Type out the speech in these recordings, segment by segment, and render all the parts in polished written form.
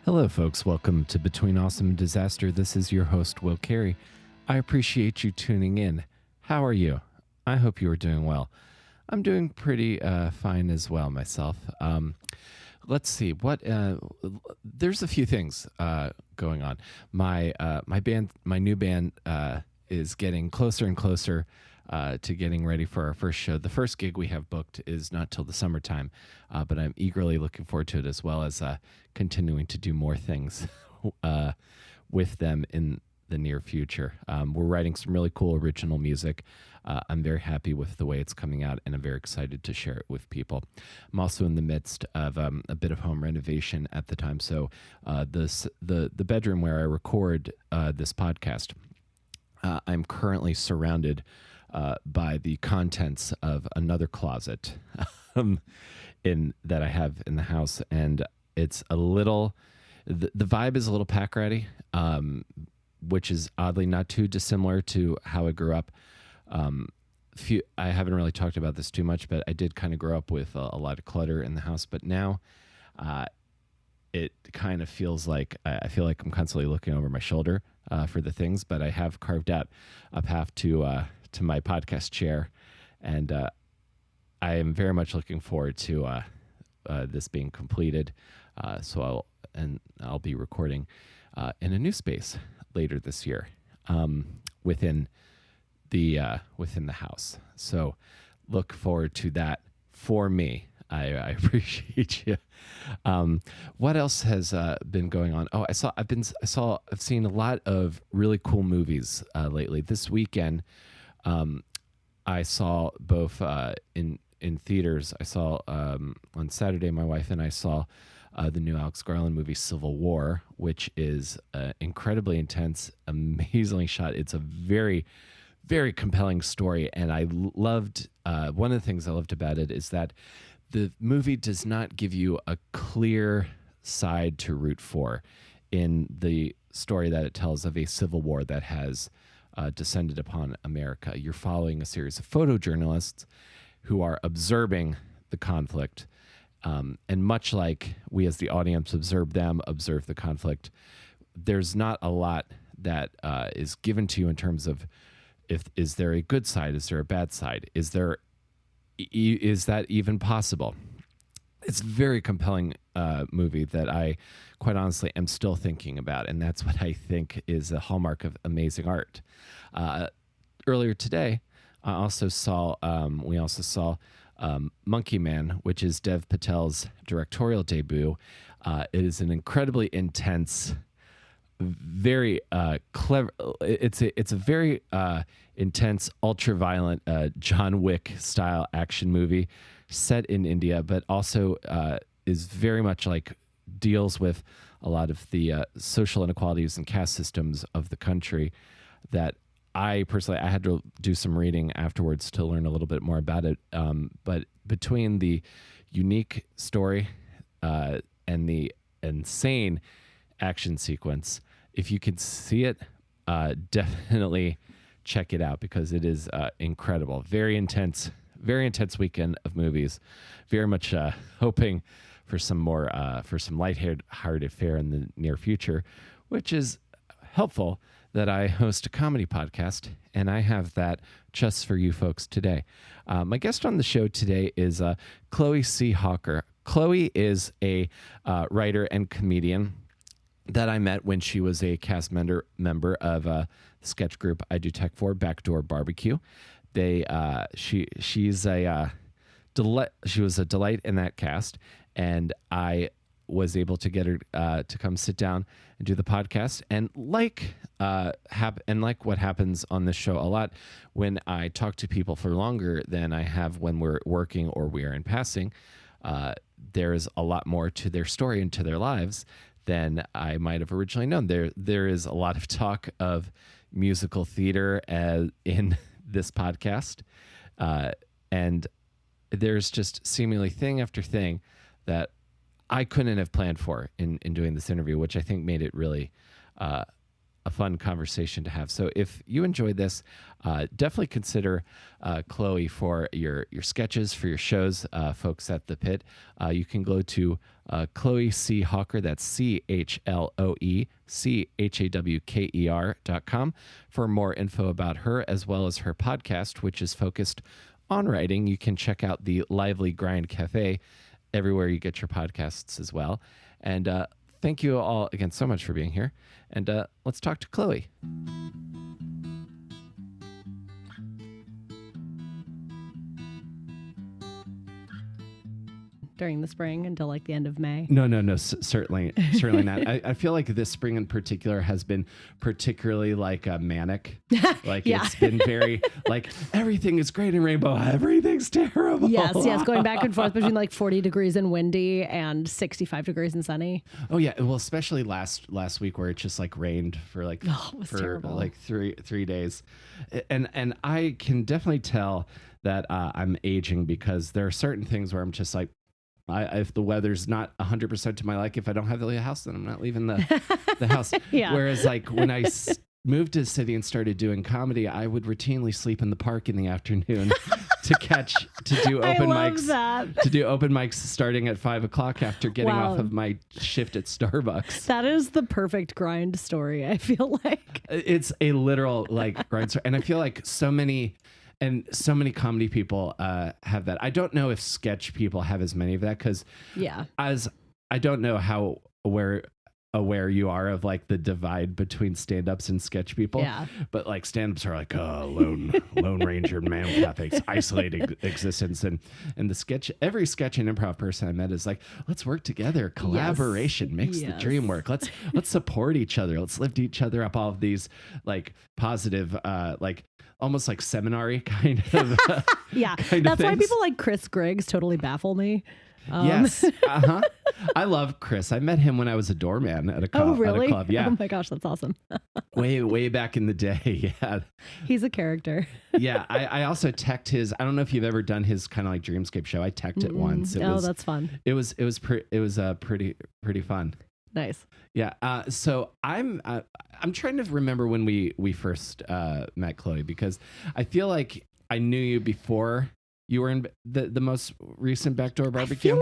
Hello, folks. Welcome to Between Awesome and Disaster. This is your host, Will Carey. I appreciate you tuning in. How are you? I hope you are doing well. I'm doing pretty fine as well myself. Let's see what. There's a few things going on. My new band, is getting closer and closer to getting ready for our first show. The first gig we have booked is not till the summertime, but I'm eagerly looking forward to it, as well as continuing to do more things with them in the near future. We're writing some really cool original music. I'm very happy with the way it's coming out, and I'm very excited to share it with people. I'm also in the midst of a bit of home renovation at the time, so the bedroom where I record this podcast, I'm currently surrounded by the contents of another closet that I have in the house, and it's a little. The vibe is a little pack ratty, which is oddly not too dissimilar to how I grew up. I haven't really talked about this too much, but I did kind of grow up with a lot of clutter in the house. But now, it kind of feels like I feel like I'm constantly looking over my shoulder for the things. But I have carved out a path to my podcast chair, and I am very much looking forward to this being completed. So I'll be recording in a new space later this year, within the house. So look forward to that for me. I appreciate you. What else has been going on? Oh, I've seen a lot of really cool movies lately. This weekend, I saw both in theaters. I saw on Saturday, my wife and I saw the new Alex Garland movie Civil War, which is incredibly intense, amazingly shot. It's a very, very compelling story, and I loved one of the things I loved about it is that the movie does not give you a clear side to root for in the story that it tells of a civil war that has descended upon America. You're following a series of photojournalists who are observing the conflict, and much like we as the audience observe the conflict, there's not a lot that is given to you in terms of is there a good side, is there a bad side, is that even possible? It's a very compelling movie that I quite honestly am still thinking about, and that's what I think is a hallmark of amazing art. Earlier today, we also saw Monkey Man, which is Dev Patel's directorial debut. It is an incredibly intense, very clever. It's a very intense, ultra-violent John Wick style action movie set in India, but also is very much deals with a lot of the social inequalities and caste systems of the country that I had to do some reading afterwards to learn a little bit more about it. But between the unique story and the insane action sequence, if you can see it, definitely check it out because it is incredible. Very intense weekend of movies. Very much hoping for some more for some lighthearted fare in the near future, which is helpful that I host a comedy podcast, and I have that just for you folks today. My guest on the show today is Chloe C. Hawker. Chloe is a writer and comedian that I met when she was a cast member of the sketch group I Do Tech for, Backdoor Barbecue. She was a delight in that cast, and I was able to get her to come sit down and do the podcast. And like what happens on this show a lot, when I talk to people for longer than I have when we're working or we are in passing, there is a lot more to their story and to their lives than I might have originally known. There is a lot of talk of musical theater in this podcast, and there's just seemingly thing after thing that I couldn't have planned for in doing this interview, which I think made it really a a fun conversation to have. So if you enjoyed this, definitely consider Chloe for your sketches, for your shows, folks at the Pit. You can go to Chloe C. Hawker, that's CHLOECHAWKER.com for more info about her, as well as her podcast, which is focused on writing. You can check out the Lively Grind Cafe everywhere you get your podcasts as well. And thank you all again so much for being here. And let's talk to Chloe. During the spring until like the end of May? No, certainly not. I feel like this spring in particular has been particularly like manic. Like it's been very like everything is great in Rainbow, everything's terrible. Yes, going back and forth between like 40 degrees and windy and 65 degrees and sunny. Oh yeah, well especially last week where it just like rained for like terrible. Like three days, and I can definitely tell that I'm aging because there are certain things where I'm just like, if the weather's not 100% to my liking, if I don't have to leave the house, then I'm not leaving the house. Yeah. Whereas like when I moved to the city and started doing comedy, I would routinely sleep in the park in the afternoon to do open mics. To do open mics starting at 5 o'clock after getting off of my shift at Starbucks. That is the perfect grind story, I feel like. It's a literal like grind story. And I feel like so many comedy people have that. I don't know if sketch people have as many of that because as I don't know how aware you are of like the divide between stand-ups and sketch people. Yeah. But like stand-ups are like lone ranger man with isolated existence, and every sketch and improv person I met is like, let's work together. Collaboration makes the dream work. Let's support each other. Let's lift each other up. All of these like positive like almost like seminary kind of that's why people like Chris Griggs totally baffle me. Yes. I love Chris. I met him when I was a doorman at a club. Oh, really? Yeah. Oh my gosh, that's awesome. way back in the day. Yeah. He's a character. Yeah. I also teched his, I don't know if you've ever done his kind of like Dreamscape show. I teched it once. That's fun. It was pretty fun. Nice. Yeah. So I'm trying to remember when we first met Chloe, because I feel like I knew you before you were in the most recent Backdoor Barbecue.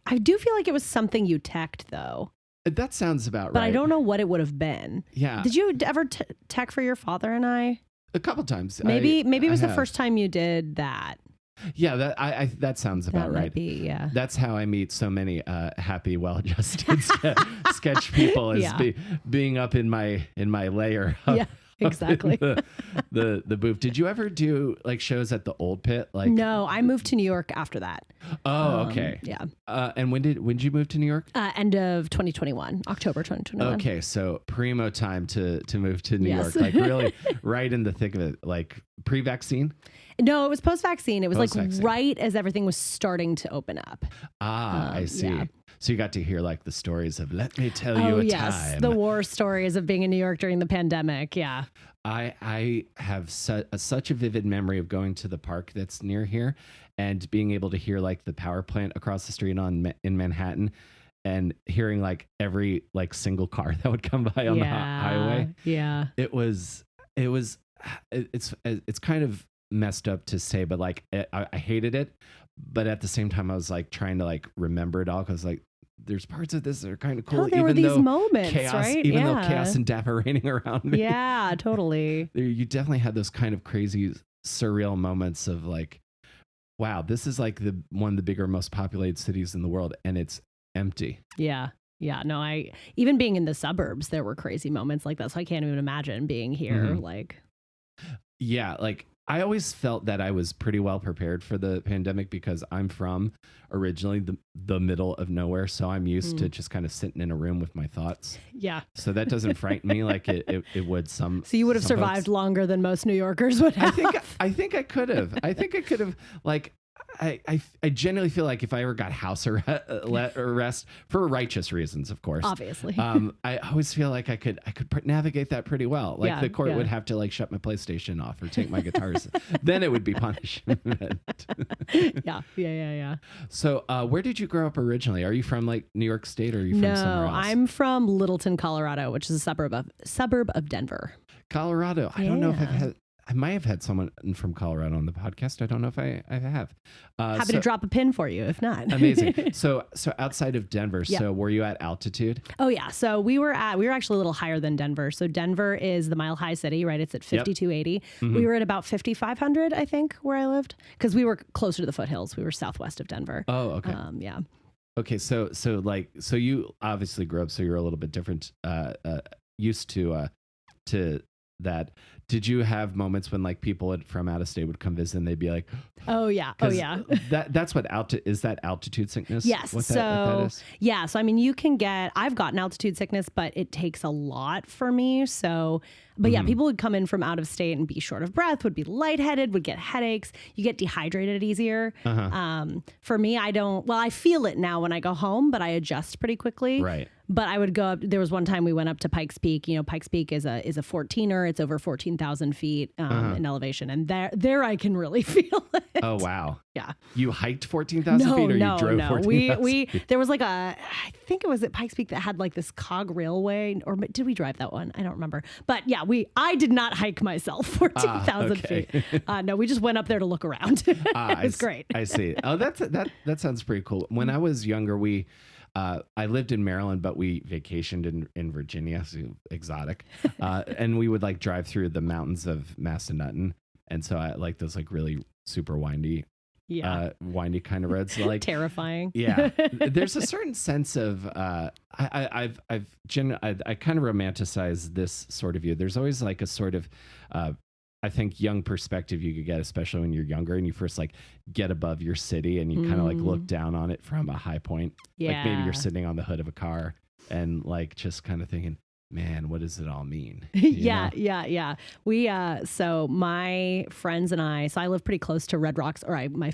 I do feel like it was something you teched though. That sounds about right. But I don't know what it would have been. Yeah. Did you ever tech for your father and I? A couple times. Maybe it was the first time you did that. Yeah, that sounds about right. Yeah. That's how I meet so many happy, well-adjusted sketch people, is being up in my layer. Yeah. Exactly. the booth. Did you ever do like shows at the Old Pit? Like, no, I moved to New York after that. Oh, okay. Yeah. And when did you move to New York? End of 2021, October 2021. Okay, so primo time to move to New York, like really right in the thick of it, like pre-vaccine. No, it was post-vaccine. It was like right as everything was starting to open up. I see. Yeah. So you got to hear like the stories of, let me tell you time. The war stories of being in New York during the pandemic. Yeah. I have such a vivid memory of going to the park that's near here and being able to hear like the power plant across the street in Manhattan, and hearing like every like single car that would come by on the highway. Yeah. It's kind of messed up to say, but like I hated it, but at the same time I was like trying to like remember it all, because like there's parts of this that are kind of cool. There were these moments, right? Even though chaos and death are raining around me. Yeah, totally. You definitely had those kind of crazy, surreal moments of like, wow, this is like one of the bigger, most populated cities in the world, and it's empty. Yeah. Yeah. No, even being in the suburbs, there were crazy moments like that. So I can't even imagine being here. Mm-hmm. Like, yeah, like I always felt that I was pretty well prepared for the pandemic, because I'm from originally the middle of nowhere. So I'm used to just kind of sitting in a room with my thoughts. Yeah. So that doesn't frighten me like it would some. So you would have survived longer than most New Yorkers would have. I think I could have. Like, I generally feel like if I ever got house arrest for righteous reasons, of course, Obviously. I always feel like I could navigate that pretty well. Like Yeah, the court yeah. would have to like shut my PlayStation off or take my guitars. Then it would be punishment. Yeah. So, where did you grow up originally? Are you from like New York State or are you from somewhere else? I'm from Littleton, Colorado, which is a suburb of Denver. Colorado. I don't know if Yeah. I might have had someone from Colorado on the podcast. I don't know if I have. Happy to drop a pin for you if not. Amazing. So outside of Denver, Yep. so were you at altitude? Oh yeah. So we were actually a little higher than Denver. So Denver is the Mile High City, right? It's at 5,280. We were at about 5,500, I think, where I lived, because we were closer to the foothills. We were southwest of Denver. Oh, okay. Yeah. Okay, so you obviously grew up, so you're a little bit different, used to that. Did you have moments when like people from out of state would come visit and they'd be like, Oh yeah. 'cause that's what is that altitude sickness? Yes. What that is? Yeah. So, I mean, I've gotten altitude sickness, but it takes a lot for me. So, but yeah, people would come in from out of state and be short of breath, would be lightheaded, would get headaches. You get dehydrated easier. For me, I feel it now when I go home, but I adjust pretty quickly. Right. But I would go up. There was one time we went up to Pikes Peak. You know, Pikes Peak is a 14er. It's over 14,000 feet in elevation, and there I can really feel it. Oh wow. Yeah. You hiked 14,000 feet, or you drove 14,000 feet? There was like I think it was at Pikes Peak that had like this cog railway, or did we drive that one? I don't remember. But yeah, I did not hike myself 14,000 okay. feet. No, we just went up there to look around. It was great. I see. Oh, that sounds pretty cool. When I was younger, I lived in Maryland, but we vacationed in Virginia, so exotic. And we would like drive through the mountains of Massanutten. And so I like those like really super windy, windy kind of roads. So, like Terrifying. Yeah. There's a certain sense of, I kind of romanticize this sort of view. There's always like a sort of, I think young perspective you could get, especially when you're younger and you first like get above your city and you kind of like look down on it from a high point. Yeah. Like maybe you're sitting on the hood of a car and like just kind of thinking, man, what does it all mean? Yeah. So my friends and I live pretty close to Red Rocks, my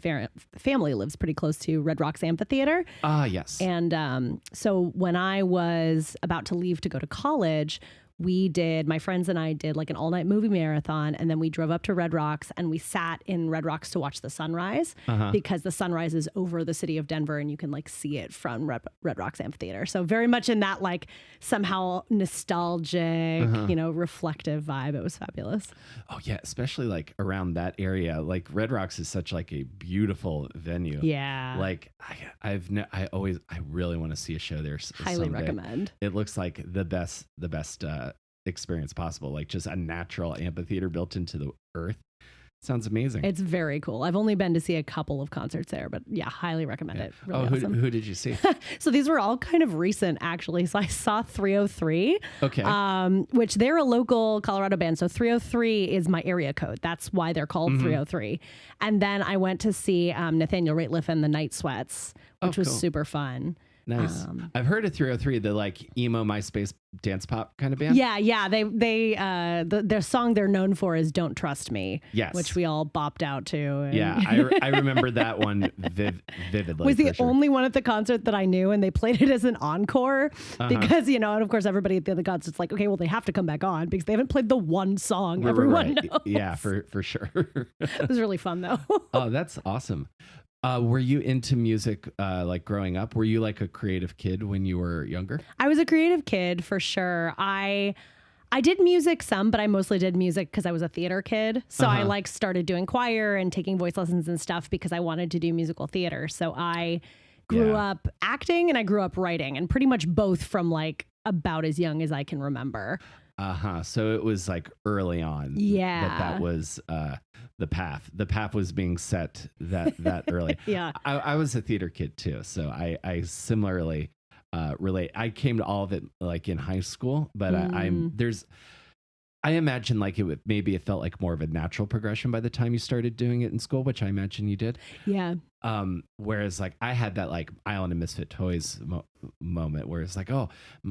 family lives pretty close to Red Rocks Amphitheater. Yes. And so when I was about to leave to go to college, my friends and I did like an all night movie marathon, and then we drove up to Red Rocks and we sat in Red Rocks to watch the sunrise because the sunrise is over the city of Denver and you can like see it from Red Rocks Amphitheater. So very much in that like somehow nostalgic, reflective vibe. It was fabulous. Oh yeah. Especially like around that area, like Red Rocks is such like a beautiful venue. Yeah. Like I really want to see a show there. Highly someday. recommend. It looks like the best experience possible, like just a natural amphitheater built into the earth. Sounds amazing. It's very cool. I've only been to see a couple of concerts there, but yeah, highly recommend it. Really awesome. Who did you see? So these were all kind of recent, actually. So I saw 303. Okay. Which they're a local Colorado band. So 303 is my area code. That's why they're called 303. And then I went to see Nathaniel Rateliff and the Night Sweats, which was super fun. Nice. I've heard of 303, the like emo MySpace dance pop kind of band. Yeah. Their song they're known for is "Don't Trust Me." Yes. Which we all bopped out to. And Yeah, I remember that one vividly. Was the only one at the concert that I knew, and they played it as an encore because and of course everybody at the other concert's like, okay, well they have to come back on because they haven't played the one song everyone knows. Yeah, for sure. It was really fun though. Oh, that's awesome. Were you into music like growing up? Were you like a creative kid when you were younger? I was a creative kid for sure. I did music some, but I mostly did music because I was a theater kid. So I like started doing choir and taking voice lessons and stuff because I wanted to do musical theater. So I grew up acting and I grew up writing, and pretty much both from like about as young as I can remember. So it was like early on. Yeah. That was the path. The path was being set that early. Yeah. I was a theater kid too, so I similarly relate. I came to all of it like in high school, but I I imagine like maybe it felt like more of a natural progression by the time you started doing it in school, which I imagine you did. Yeah. Whereas like I had that like Island of Misfit Toys moment where it's like, oh,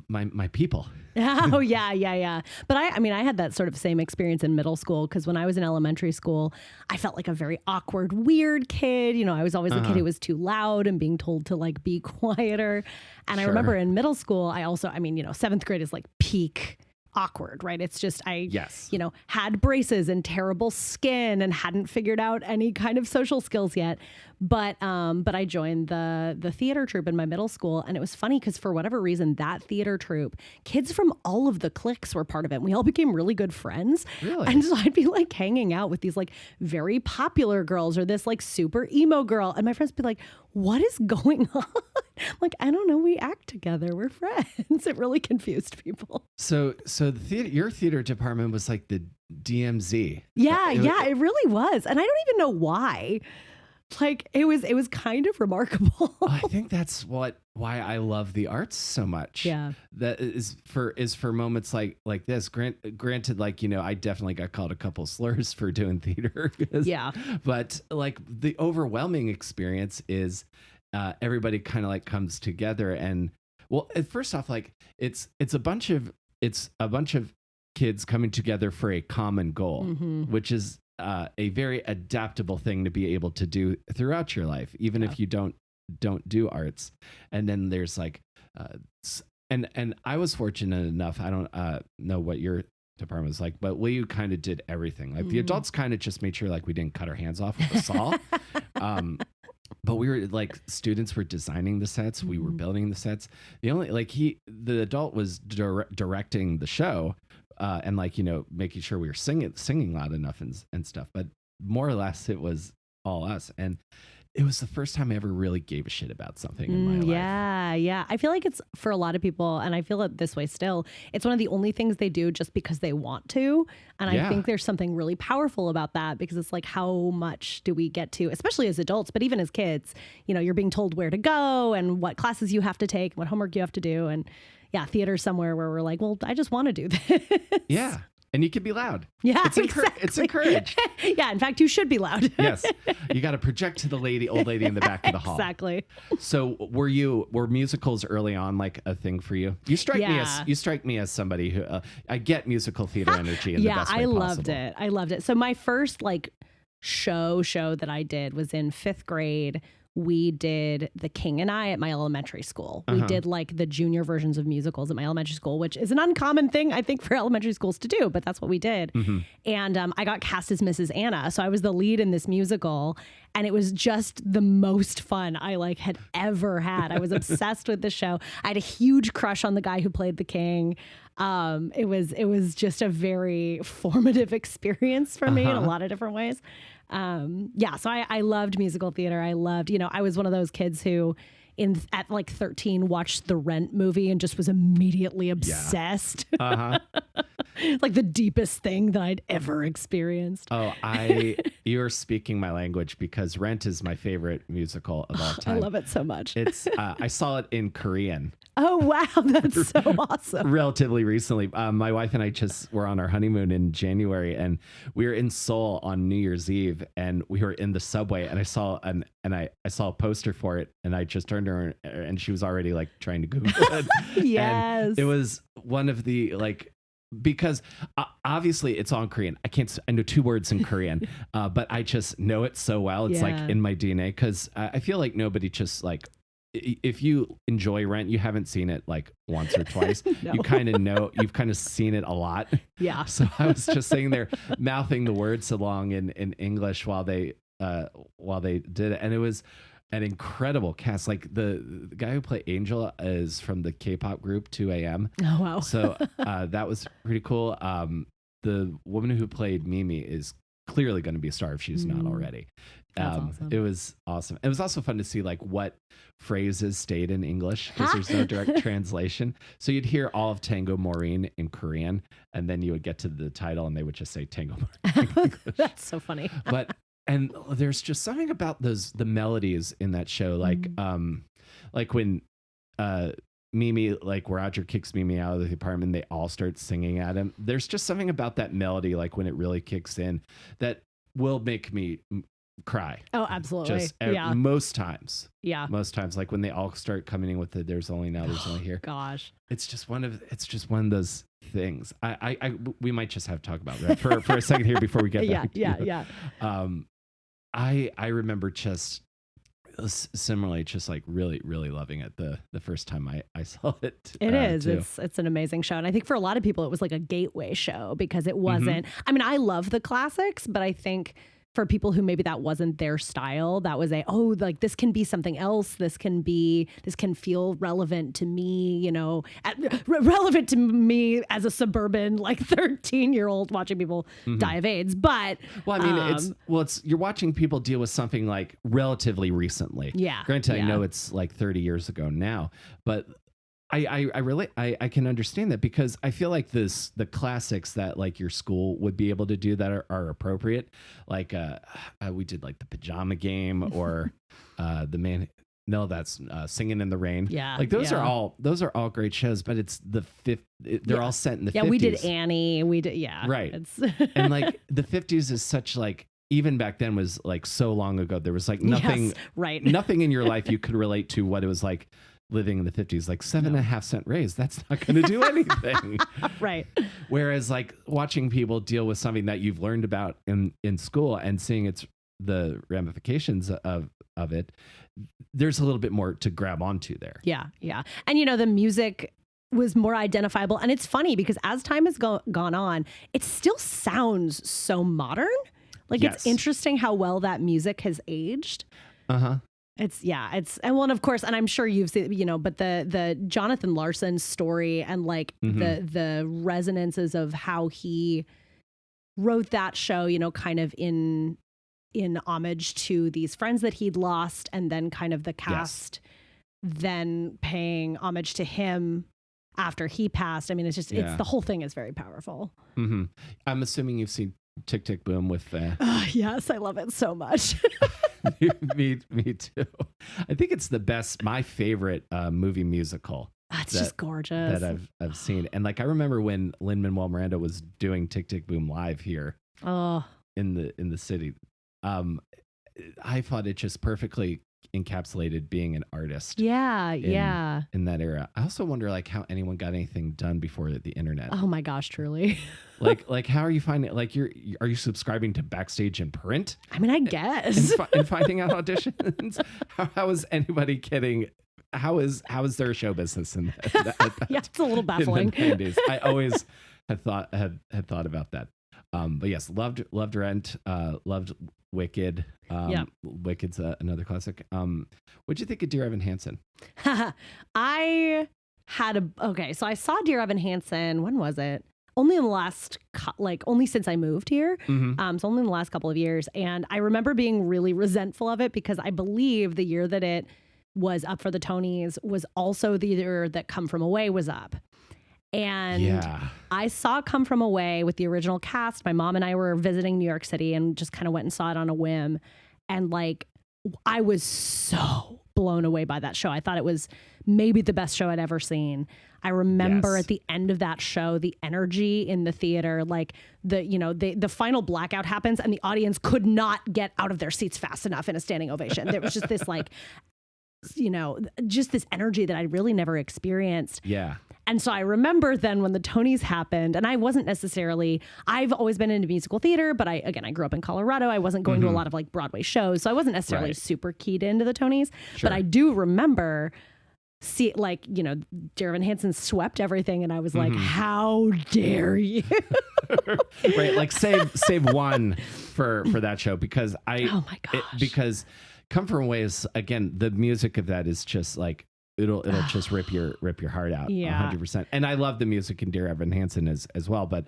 my people. Oh yeah. But I mean, I had that sort of same experience in middle school because when I was in elementary school, I felt like a very awkward, weird kid. You know, I was always the kid who was too loud and being told to like be quieter. And I remember in middle school, I mean, you know, 7th grade is like peak awkward, right? It's just you know, had braces and terrible skin and hadn't figured out any kind of social skills yet. But I joined the theater troupe in my middle school, and it was funny because for whatever reason, that theater troupe, kids from all of the cliques were part of it. And we all became really good friends. Really? And so I'd be like hanging out with these like very popular girls or this like super emo girl, and my friends would be like, "What is going on?" Like, I don't know. We act together. We're friends. It really confused people. So your theater department was like the DMZ. Yeah, it really was. And I don't even know why. Like it was kind of remarkable. I think that's why I love the arts so much. Yeah. That is for moments like this. Granted, like, you know, I definitely got called a couple slurs for doing theater. Yeah. But like the overwhelming experience is everybody kind of like comes together, and well, first off, like it's a bunch of kids coming together for a common goal, which is a very adaptable thing to be able to do throughout your life, even if you don't do arts. And then there's like, and I was fortunate enough. I don't know what your department was like, but we kind of did everything. Like the adults kind of just made sure like we didn't cut our hands off with a saw. But we were like, students were designing the sets. We were building the sets. The adult was directing the show. And like, you know, making sure we were singing loud enough and stuff. But more or less, it was all us. And it was the first time I ever really gave a shit about something in my life. Yeah. I feel like it's for a lot of people, and I feel it this way still, it's one of the only things they do just because they want to. And I think there's something really powerful about that, because it's like, how much do we get to, especially as adults, but even as kids, you know, you're being told where to go and what classes you have to take, what homework you have to do. And theater somewhere where we're like, well, I just want to do this. Yeah. And you can be loud. Yeah, exactly. It's encouraged. Yeah, in fact, you should be loud. Yes. You got to project to the old lady in the back of the hall. Exactly. So were musicals early on like a thing for you? You strike me as somebody who I get musical theater energy in the best way possible. I loved it. So my first like show that I did was in 5th grade. We did The King and I at my elementary school. We did like the junior versions of musicals at my elementary school, which is an uncommon thing, I think, for elementary schools to do, but that's what we did. And I got cast as Mrs. Anna. So I was the lead in this musical, and it was just the most fun I like had ever had. I was obsessed with the show. I had a huge crush on the guy who played the king. It was just a very formative experience for me in a lot of different ways. So I loved musical theater. I loved, you know, I was one of those kids who at like 13 watched the Rent movie and just was immediately obsessed. It's like the deepest thing that I'd ever experienced. Oh, you're speaking my language, because Rent is my favorite musical of all time. I love it so much. It's I saw it in Korean. Oh, wow. That's so awesome. Relatively recently. My wife and I just were on our honeymoon in January, and we were in Seoul on New Year's Eve, and we were in the subway, and I saw a poster for it, and I just turned to her, and she was already like trying to Google it. Yes. And it was one of the like, because obviously it's all in Korean. I know 2 words in Korean, but I just know it so well. It's like in my DNA, because I feel like nobody just like, if you enjoy Rent, you haven't seen it like once or twice. No. You kind of know, you've kind of seen it a lot. Yeah. So I was just sitting there mouthing the words along in English while they did it. And it was an incredible cast. Like the guy who played Angel is from the K-pop group 2AM. Oh, wow. So that was pretty cool. The woman who played Mimi is clearly going to be a star if she's not already. Awesome. It was awesome. It was also fun to see like what phrases stayed in English, because there's no direct translation. So you'd hear all of Tango Maureen in Korean, and then you would get to the title and they would just say Tango Maureen. That's so funny. And there's just something about the melodies in that show, like when Mimi, like Roger kicks Mimi out of the apartment, they all start singing at him. There's just something about that melody, like when it really kicks in, that will make me cry. Oh, absolutely. Just yeah. most times. Yeah. Most times, like when they all start coming in with the "There's only now, there's only here." Gosh. It's just one of those things. We might just have to talk about that for a second here before we get back. Yeah. I remember just similarly, just like really, really loving it the first time I saw it. It is. Too. It's an amazing show. And I think for a lot of people, it was like a gateway show because it wasn't, I mean, I love the classics, but I think for people who maybe that wasn't their style, that was like this can be something else. This can feel relevant to me, you know, relevant to me as a suburban, like 13-year-old watching people die of AIDS. But well, I mean, it's you're watching people deal with something like relatively recently. Yeah. Granted, I know it's like 30 years ago now, but I can understand that because I feel like the classics that like your school would be able to do that are appropriate. Like we did like the Pajama Game or the man. No, that's Singing in the Rain. Yeah, like those are all great shows, but it's the fifth. They're all set in the 50s. Yeah, we did Annie. We did right. And like the 50s is such like. Even back then was like so long ago. There was like nothing, nothing in your life you could relate to what it was like living in the 50s. Like 7.5 cent raise, that's not going to do anything. Right. Whereas like watching people deal with something that you've learned about in school and seeing the ramifications of it, there's a little bit more to grab onto there. Yeah. And you know, the music was more identifiable. And it's funny because as time has gone on, it still sounds so modern. Like it's interesting how well that music has aged. It's and well, and of course, and I'm sure you've seen, you know, but the Jonathan Larson story and like the resonances of how he wrote that show, you know, kind of in homage to these friends that he'd lost, and then kind of the cast then paying homage to him after he passed. I mean, it's just it's the whole thing is very powerful. I'm assuming you've seen Tick, Tick, Boom with yes, I love it so much. me too. I think it's my favorite movie musical. It's just gorgeous that I've seen. And like I remember when Lin-Manuel Miranda was doing Tick, Tick, Boom live here in the city. I thought it just perfectly encapsulated being an artist. In that era. I also wonder like how anyone got anything done before the internet. Oh my gosh, truly. like how are you finding like are you subscribing to Backstage and Print? I mean, I guess. and finding out auditions. How is anybody getting? How is there a show business in that? Yeah, it's a little baffling. In the 90s. I always had thought about that. But yes, loved Rent. Loved Wicked. Wicked's another classic. What'd you think of Dear Evan Hansen? I had so I saw Dear Evan Hansen. When was it? Only in the last, only since I moved here. So only in the last couple of years. And I remember being really resentful of it because I believe the year that it was up for the Tonys was also the year that Come From Away was up. And I saw Come From Away with the original cast. My mom and I were visiting New York City and just kind of went and saw it on a whim. And like, I was so blown away by that show. I thought it was maybe the best show I'd ever seen. I remember at the end of that show, the energy in the theater, like the final blackout happens and the audience could not get out of their seats fast enough in a standing ovation. There was just this like, just this energy that I really never experienced. Yeah. And so I remember then when the Tonys happened, and I wasn't necessarily, I've always been into musical theater, but I grew up in Colorado. I wasn't going to a lot of like Broadway shows. So I wasn't necessarily super keyed into the Tonys, but I do remember Dear Evan Hansen swept everything. And I was like, how dare you? Right. Like save one for that show because oh my gosh. Because Come From Away is, again, the music of that is just like, it'll just rip your heart out 100%. And I love the music in Dear Evan Hansen as well. But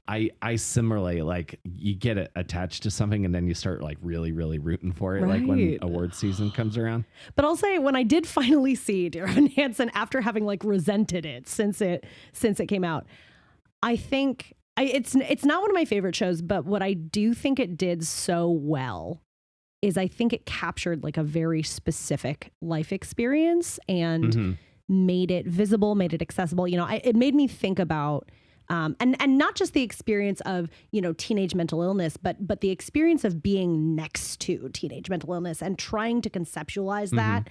I similarly, like, you get attached to something and then you start like really, really rooting for it. Right. Like when award season comes around. But I'll say when I did finally see Dear Evan Hansen after having like resented it since it came out, I think it's not one of my favorite shows, but what I do think it did so well is I think it captured like a very specific life experience and made it visible, made it accessible. You know, it made me think about, and not just the experience of, you know, teenage mental illness, but the experience of being next to teenage mental illness and trying to conceptualize that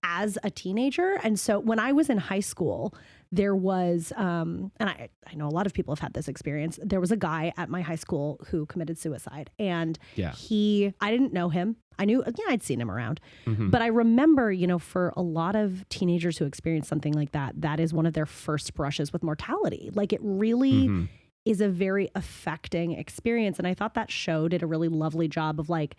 as a teenager. And so when I was in high school, there was, and I know a lot of people have had this experience. There was a guy at my high school who committed suicide, and I didn't know him. I knew, I'd seen him around, but I remember, you know, for a lot of teenagers who experience something like that, that is one of their first brushes with mortality. Like, it really is a very affecting experience. And I thought that show did a really lovely job of, like,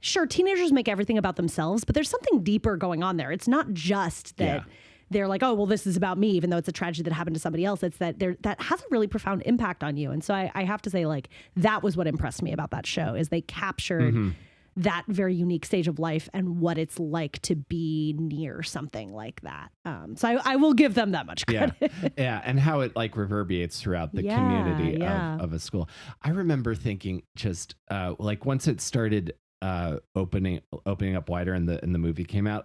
sure, teenagers make everything about themselves, but there's something deeper going on there. It's not just that they're like, oh, well, this is about me, even though it's a tragedy that happened to somebody else. It's that that has a really profound impact on you. And so I have to say, like, that was what impressed me about that show, is they captured that very unique stage of life and what it's like to be near something like that. So I will give them that much credit. Yeah. And how it, like, reverberates throughout the community of a school. I remember thinking just like, once it started opening up wider and the movie came out,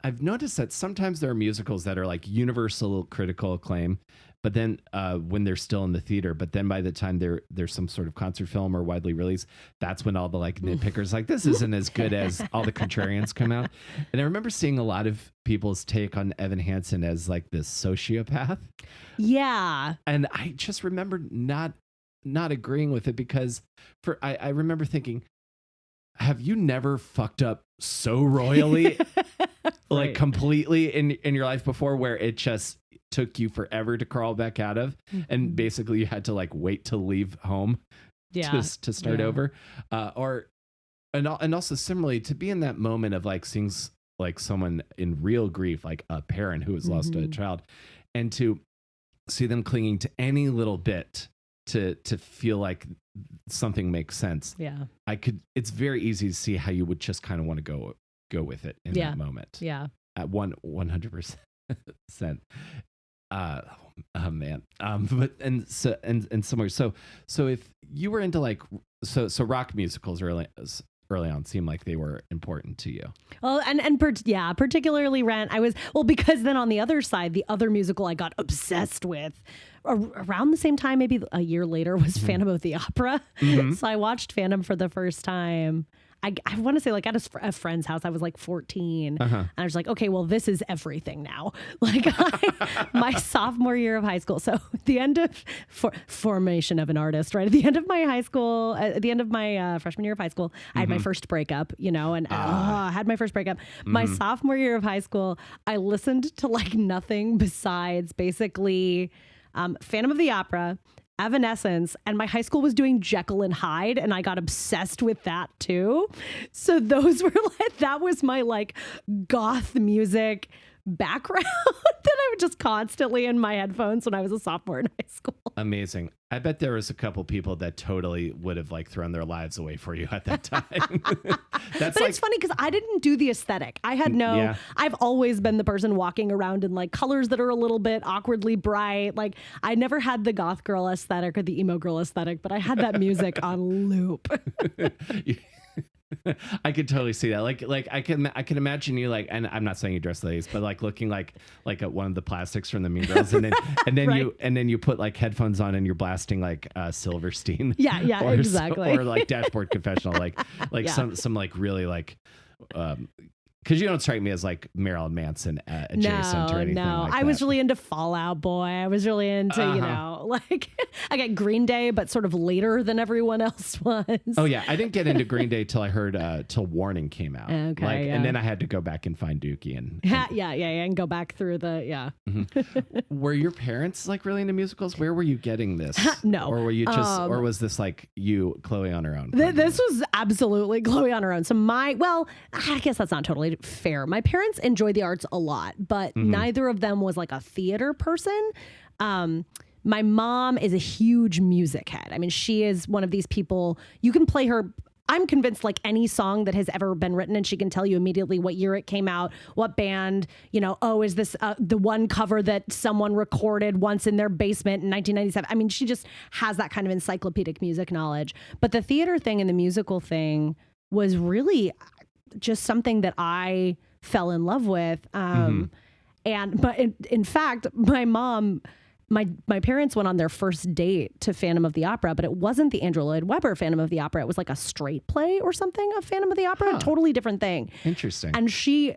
I've noticed that sometimes there are musicals that are like universal critical acclaim, but then when they're still in the theater, but then by the time there's some sort of concert film or widely released, that's when all the, like, nitpickers like, this isn't as good as all the contrarians come out. And I remember seeing a lot of people's take on Evan Hansen as, like, this sociopath. Yeah. And I just remember not agreeing with it, because I remember thinking, have you never fucked up so royally, like, completely in your life before, where it just took you forever to crawl back out of, and basically you had to, like, wait to leave home to start over, and also similarly to be in that moment of, like, seeing, like, someone in real grief, like a parent who has lost a child, and to see them clinging to any little bit to feel like something makes sense. Yeah. It's very easy to see how you would just kind of want to go with it in that moment. Yeah. At 100%. Oh man. But and somewhere. So if you were into, like, so rock musicals early on seemed like they were important to you. Well, particularly Rent. Because then on the other side, the other musical I got obsessed with around the same time, maybe a year later, was Phantom of the Opera. So I watched Phantom for the first time. I want to say, like, at a friend's house, I was like 14. And I was like, okay, well, this is everything now. Like, my sophomore year of high school. So at the end of formation of an artist, right? At the end of my high school, at the end of my freshman year of high school, I had my first breakup, you know, and I had my first breakup. My sophomore year of high school, I listened to, like, nothing besides basically Phantom of the Opera, Evanescence, and my high school was doing Jekyll and Hyde, and I got obsessed with that too. So those were, like, that was my, like, goth music background that I would just constantly in my headphones when I was a sophomore in high school. Amazing. I bet there was a couple people that totally would have, like, thrown their lives away for you at that time. But it's funny because I didn't do the aesthetic. I had I've always been the person walking around in, like, colors that are a little bit awkwardly bright. Like, I never had the goth girl aesthetic or the emo girl aesthetic, but I had that music on loop. I could totally see that. Like I can imagine you, like, and I'm not saying you dress ladies, but, like, looking like at one of the plastics from the Mean Girls, and then right. you put, like, headphones on and you're blasting, like, Silverstein. Yeah, or exactly. Or, like, Dashboard Confessional, like some like really, like, because you don't strike me as, like, Marilyn Manson adjacent or anything like that. I was really into Fall Out Boy. I was really into, you know, like, I got Green Day, but sort of later than everyone else was. Oh, yeah. I didn't get into Green Day till I heard till Warning came out. Okay, And then I had to go back and find Dookie. And go back through the, Were your parents, like, really into musicals? Where were you getting this? No. Or were you just, or was this, like, Chloe on her own? This was absolutely Chloe on her own. So I guess that's not totally fair. My parents enjoy the arts a lot, but neither of them was, like, a theater person. My mom is a huge music head. I mean, she is one of these people, you can play her, I'm convinced, like, any song that has ever been written, and she can tell you immediately what year it came out, what band, you know, is this the one cover that someone recorded once in their basement in 1997. I mean, she just has that kind of encyclopedic music knowledge. But the theater thing and the musical thing was really just something that I fell in love with. And But in fact, my mom, my parents went on their first date to Phantom of the Opera, but it wasn't the Andrew Lloyd Webber Phantom of the Opera. It was like a straight play or something of Phantom of the Opera, a totally different thing. Interesting. And she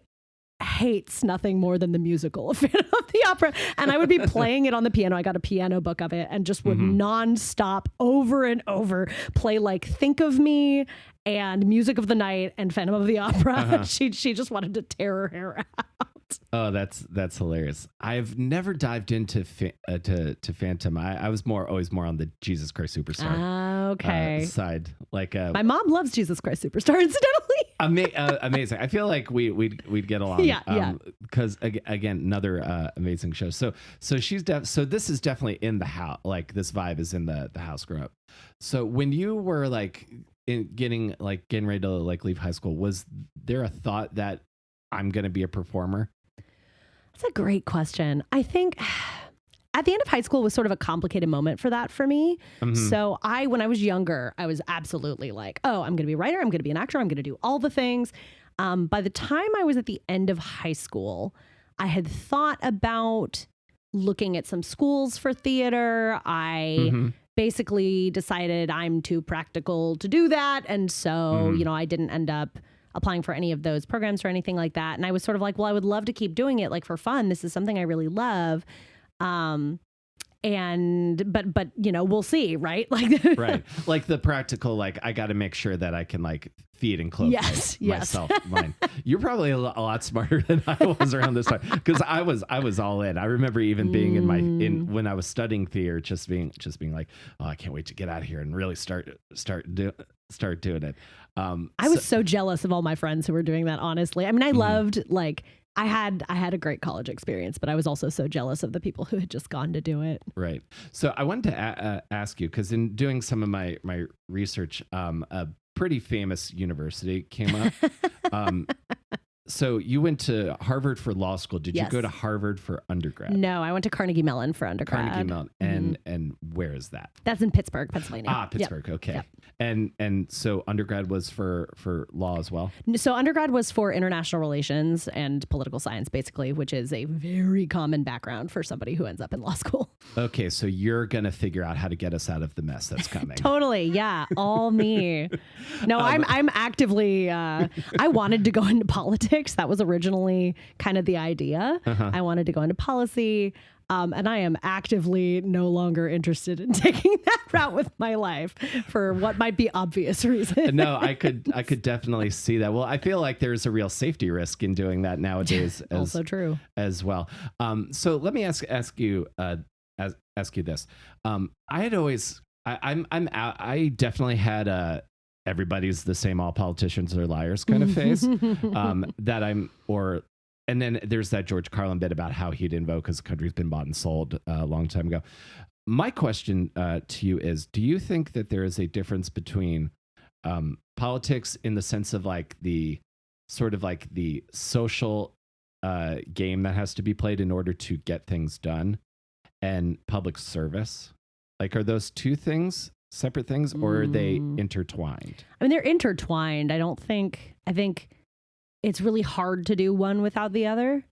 hates nothing more than the musical of Phantom of the Opera. And I would be playing it on the piano. I got a piano book of it and just would nonstop over and over play like Think of Me and Music of the Night and Phantom of the Opera. She just wanted to tear her hair out. Oh, that's hilarious. I've never dived into to Phantom. I was always more on the Jesus Christ Superstar side. Like my mom loves Jesus Christ Superstar, incidentally. Amazing. I feel like we'd get along. Yeah. Because again, another amazing show. So so this is definitely in the house. Like this vibe is in the house growing up. So when you were like getting ready to like leave high school, was there a thought that I'm going to be a performer? That's a great question. I think at the end of high school was sort of a complicated moment for that for me. So when I was younger, I was absolutely like, oh, I'm going to be a writer. I'm going to be an actor. I'm going to do all the things. By the time I was at the end of high school, I had thought about looking at some schools for theater. I basically decided I'm too practical to do that. And so, I didn't end up applying for any of those programs or anything like that. And I was sort of like, well, I would love to keep doing it like for fun. This is something I really love. But we'll see. Right. Right. Like the practical, like I got to make sure that I can like feed and clothe myself. Mine. You're probably a lot smarter than I was around this time. Cause I was all in. I remember even being when I was studying theater, just being like, oh, I can't wait to get out of here and really start doing it. I was so jealous of all my friends who were doing that. Honestly. I mean, I loved I had a great college experience, but I was also so jealous of the people who had just gone to do it. Right. So I wanted to ask you, because in doing some of my research, a pretty famous university came up. So you went to Harvard for law school. Did you go to Harvard for undergrad? No, I went to Carnegie Mellon for undergrad. Carnegie Mellon. And where is that? That's in Pittsburgh, Pennsylvania. Pittsburgh. Yep. Okay. Yep. And so undergrad was for law as well? So undergrad was for international relations and political science, basically, which is a very common background for somebody who ends up in law school. Okay. So you're going to figure out how to get us out of the mess that's coming. Totally. Yeah. All me. No, I'm actively, I wanted to go into politics. That was originally kind of the idea. I wanted to go into policy. And I am actively no longer interested in taking that route with my life for what might be obvious reasons. No, I could definitely see that. Well, I feel like there's a real safety risk in doing that nowadays. Also true as well. So let me ask you this. I definitely had everybody's the same, all politicians are liars kind of phase. And then there's that George Carlin bit about how he didn't vote because the country's been bought and sold a long time ago. My question to you is, do you think that there is a difference between politics in the sense of like the sort of like the social game that has to be played in order to get things done and public service? Like, are those two things separate things or are they intertwined? I mean, they're intertwined. I think it's really hard to do one without the other.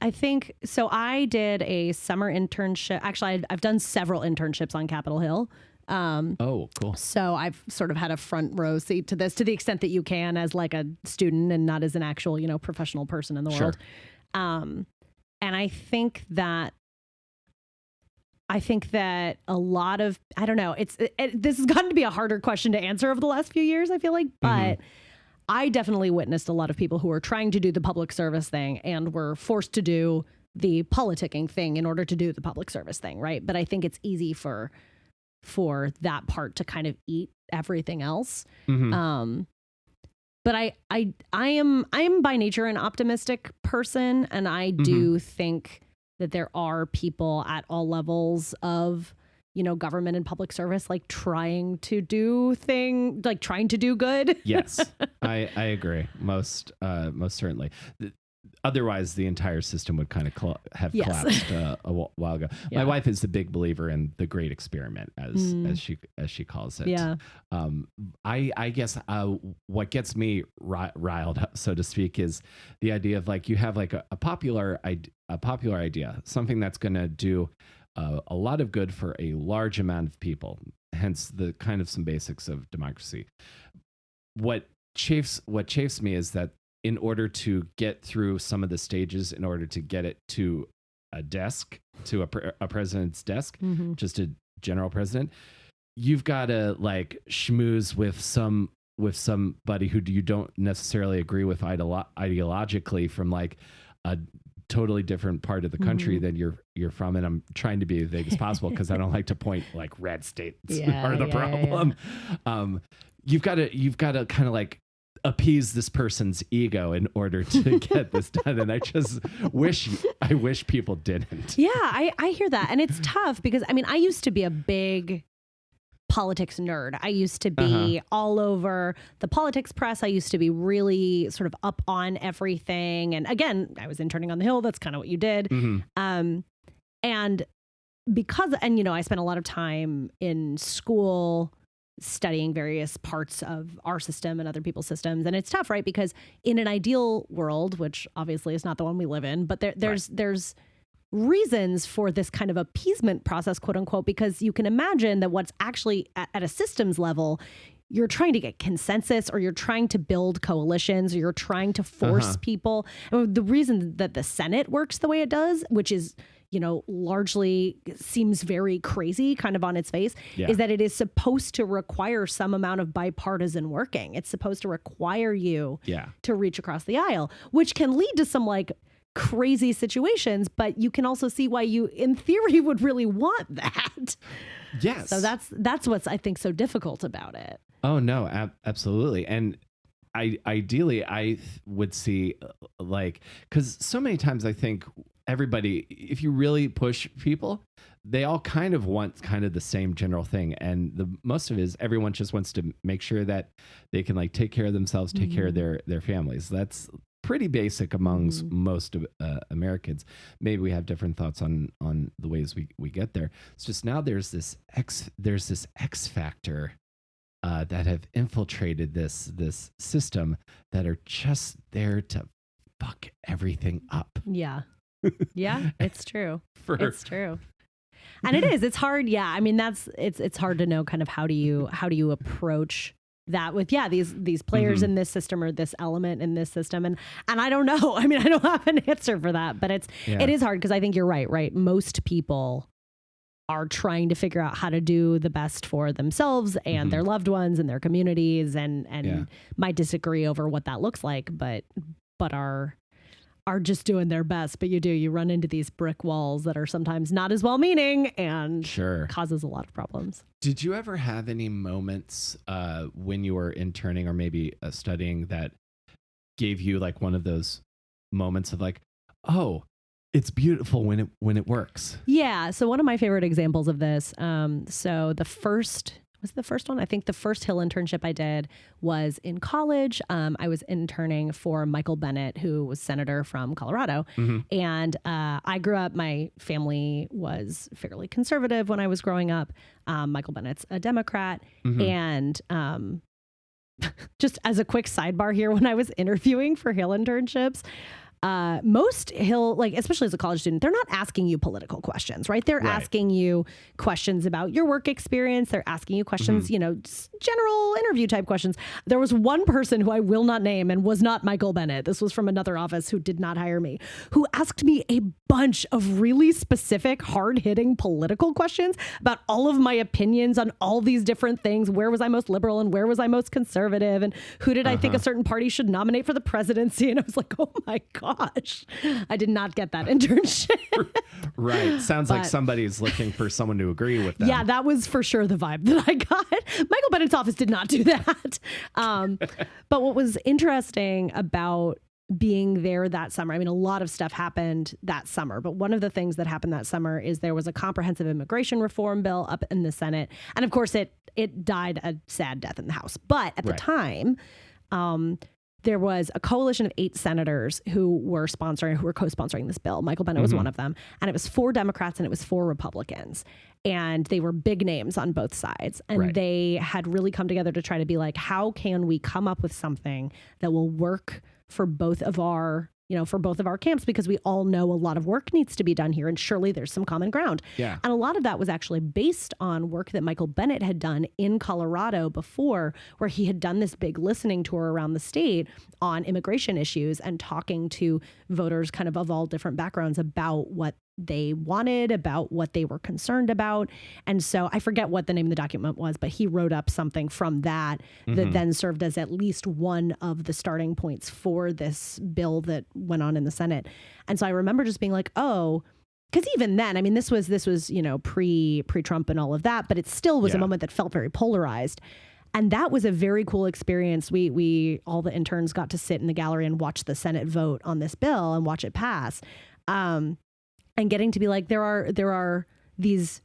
I think so. I did a summer internship. Actually, I've done several internships on Capitol Hill. Oh, cool. So I've sort of had a front row seat to this, to the extent that you can as like a student and not as an actual, professional person in the world. And I think that a lot of, I don't know, this has gotten to be a harder question to answer over the last few years, I feel like, but I definitely witnessed a lot of people who were trying to do the public service thing and were forced to do the politicking thing in order to do the public service thing. Right. But I think it's easy for that part to kind of eat everything else. But I am by nature an optimistic person. And I do think that there are people at all levels of, government and public service, like trying to do good. Yes, I agree. Most certainly. otherwise the entire system would kind of have Yes. collapsed while ago. Yeah. My wife is a big believer in the great experiment, as she calls it. Yeah. I guess what gets me riled up, so to speak, is the idea of like you have like a popular idea, something that's going to do a lot of good for a large amount of people. Hence the kind of some basics of democracy. What chafes me is that in order to get through some of the stages, in order to get it to a desk, to a president's desk, just a general president, you've got to like schmooze with somebody who you don't necessarily agree with ideologically from like a totally different part of the country than you're from. And I'm trying to be as vague as possible because I don't like to point like red states are the problem. You've got to kind of like appease this person's ego in order to get this done. And I just wish people didn't. Yeah, I hear that. And it's tough because I mean, I used to be a big politics nerd. I used to be all over the politics press. I used to be really sort of up on everything. And again, I was interning on the Hill. That's kind of what you did. And because, and you know, I spent a lot of time in school studying various parts of our system and other people's systems. And it's tough, right? Because in an ideal world, which obviously is not the one we live in, but there's reasons for this kind of appeasement process, quote unquote, because you can imagine that what's actually at a systems level, you're trying to get consensus, or you're trying to build coalitions, or you're trying to force people. And the reason that the Senate works the way it does, which is, you know, largely seems very crazy kind of on its face, is that it is supposed to require some amount of bipartisan working. It's supposed to require you to reach across the aisle, which can lead to some like crazy situations, but you can also see why you, in theory, would really want that. Yes. So that's what's, I think, so difficult about it. Oh, no, absolutely. And ideally, I would see like, because so many times I think everybody, if you really push people, they all kind of want kind of the same general thing. And the most of it is everyone just wants to make sure that they can like take care of themselves, take care of their families. That's pretty basic amongst most of Americans. Maybe we have different thoughts on the ways we get there. It's just now there's this X factor that have infiltrated this system that are just there to fuck everything up. Yeah. Yeah, it's true. It's true. And it's hard. Yeah. I mean, it's hard to know kind of how do you approach that with, these players in this system or this element in this system. And I don't know. I mean, I don't have an answer for that, but it is hard because I think you're right. Most people are trying to figure out how to do the best for themselves and their loved ones and their communities and might disagree over what that looks like, but are just doing their best. But you run into these brick walls that are sometimes not as well-meaning and causes a lot of problems. Did you ever have any moments when you were interning or maybe studying that gave you like one of those moments of like, oh, it's beautiful when it works? Yeah. So one of my favorite examples of this, so the first one? I think the first Hill internship I did was in college. I was interning for Michael Bennet, who was senator from Colorado. And I grew up, my family was fairly conservative when I was growing up. Michael Bennett's a Democrat. And just as a quick sidebar here, when I was interviewing for Hill internships, most Hill, like especially as a college student, they're not asking you political questions, right? They're asking you questions about your work experience. They're asking you questions, general interview type questions. There was one person who I will not name and was not Michael Bennet. This was from another office who did not hire me, who asked me a bunch of really specific, hard-hitting political questions about all of my opinions on all these different things. Where was I most liberal and where was I most conservative? And who did I think a certain party should nominate for the presidency? And I was like, oh my gosh, I did not get that internship. Right. Sounds like somebody's looking for someone to agree with them. Yeah, that was for sure the vibe that I got. Michael Bennett's office did not do that. But what was interesting about being there that summer, I mean, a lot of stuff happened that summer, but one of the things that happened that summer is there was a comprehensive immigration reform bill up in the Senate. And of course, it died a sad death in the House. But at the time, there was a coalition of 8 senators who were co-sponsoring this bill. Michael Bennet was one of them. And it was 4 Democrats and it was 4 Republicans. And they were big names on both sides. And they had really come together to try to be like, how can we come up with something that will work for both of our camps, because we all know a lot of work needs to be done here. And surely there's some common ground. Yeah. And a lot of that was actually based on work that Michael Bennet had done in Colorado before, where he had done this big listening tour around the state on immigration issues and talking to voters kind of all different backgrounds about what they wanted, about what they were concerned about. And so I forget what the name of the document was, but he wrote up something from that that then served as at least one of the starting points for this bill that went on in the Senate. And so I remember just being like, oh, because even then, I mean, this was, pre-Trump and all of that, but it still was a moment that felt very polarized. And that was a very cool experience. We all the interns got to sit in the gallery and watch the Senate vote on this bill and watch it pass. And getting to be like, there are these,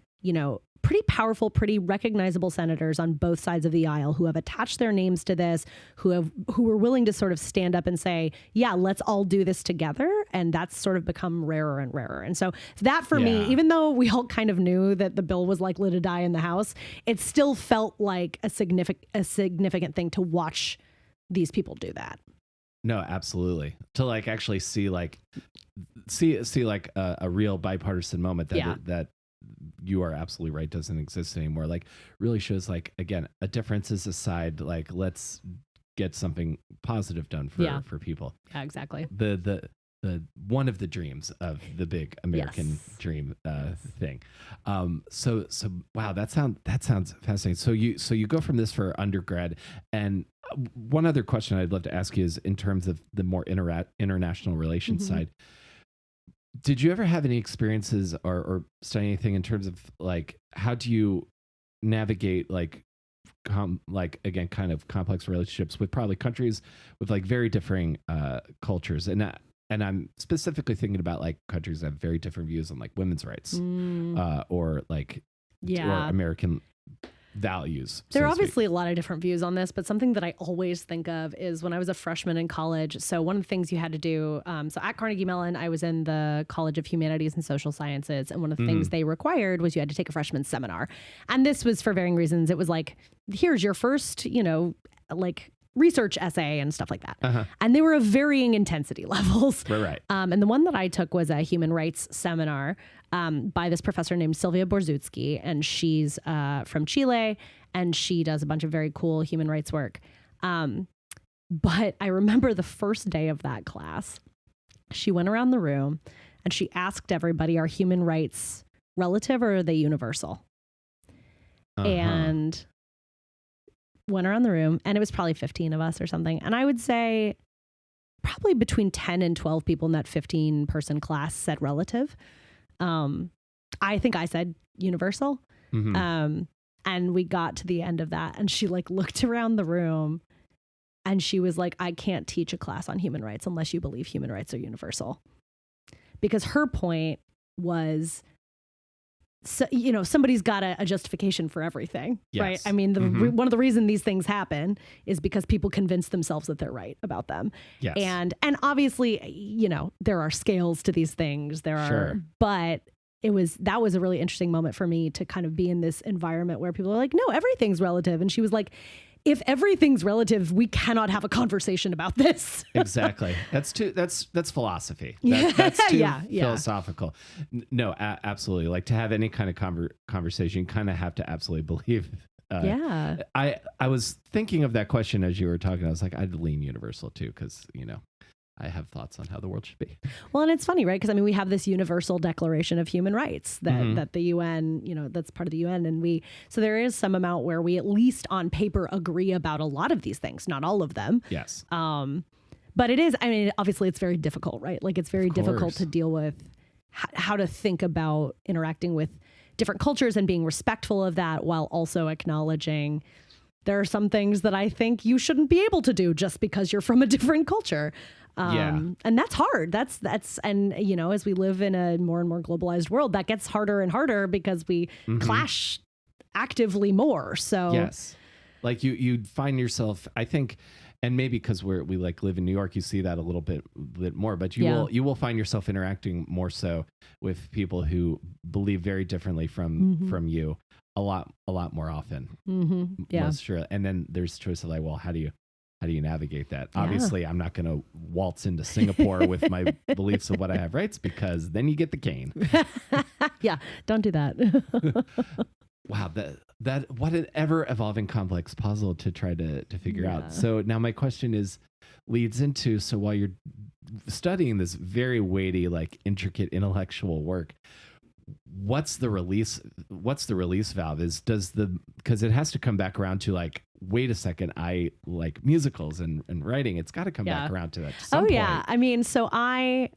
pretty powerful, pretty recognizable senators on both sides of the aisle who have attached their names to this, who were willing to sort of stand up and say, yeah, let's all do this together. And that's sort of become rarer and rarer. And so that for me, even though we all kind of knew that the bill was likely to die in the House, it still felt like a significant thing to watch these people do that. No, absolutely. To like actually see like a real bipartisan moment that you are absolutely right doesn't exist anymore. Like really shows like, again, a differences aside, like let's get something positive done for people. Yeah, exactly. The one of the dreams of the big American dream thing. So wow, that sounds fascinating. So you go from this for undergrad, and one other question I'd love to ask you is in terms of the more international relations side. Did you ever have any experiences or study anything in terms of like how do you navigate like again kind of complex relationships with probably countries with like very differing cultures, and I'm specifically thinking about like countries that have very different views on like women's rights or like or American values. There are obviously a lot of different views on this, but something that I always think of is when I was a freshman in college. So one of the things you had to do, so at Carnegie Mellon, I was in the College of Humanities and Social Sciences. And one of the things they required was you had to take a freshman seminar. And this was for varying reasons. It was like, here's your first, like research essay and stuff like that. And they were of varying intensity levels. Right. And the one that I took was a human rights seminar by this professor named Sylvia Borzutsky, and she's from Chile, and she does a bunch of very cool human rights work. But I remember the first day of that class, she went around the room and she asked everybody, are human rights relative or are they universal? And went around the room, and it was probably 15 of us or something. And I would say probably between 10 and 12 people in that 15-person class said relative. I think I said universal. And we got to the end of that, and she like looked around the room and she was like, I can't teach a class on human rights unless you believe human rights are universal. Because her point was, so, somebody's got a justification for everything, right? I mean, one of the reasons these things happen is because people convince themselves that they're right about them. Yes. And obviously, there are scales to these things. There are, but that was a really interesting moment for me to kind of be in this environment where people are like, no, everything's relative. And she was like, if everything's relative, we cannot have a conversation about this. Exactly. That's philosophy. That's too philosophical. No, absolutely. Like to have any kind of conversation, you kind of have to absolutely believe. I was thinking of that question as you were talking. I was like, I'd lean universal too, because, I have thoughts on how the world should be. Well, and it's funny, right? Because we have this Universal Declaration of Human Rights that the UN, that's part of the UN. And so there is some amount where we at least on paper agree about a lot of these things, not all of them. Yes. But it is, obviously it's very difficult, right? Like it's very difficult to deal with how to think about interacting with different cultures and being respectful of that while also acknowledging there are some things that I think you shouldn't be able to do just because you're from a different culture. And that's hard. That's, and as we live in a more and more globalized world, that gets harder and harder because we clash actively more. So yes, like you find yourself, I think, and maybe because we like live in New York, you see that a little bit more, but Yeah. you will find yourself interacting more so with people who believe very differently from you a lot more often. Yeah. Most sure. And then there's choice of like, well, how do you navigate that? Yeah. Obviously, I'm not going to waltz into Singapore with my beliefs of what I have rights, because then you get the cane. Yeah. Don't do that. Wow, that what an ever evolving complex puzzle to try to figure Yeah. out. So now my question leads into, so while you're studying this very weighty, like intricate intellectual work, what's the release valve? Because it has to come back around to like, wait a second, I like musicals and writing. It's got to come back around to that at some point. I mean, so I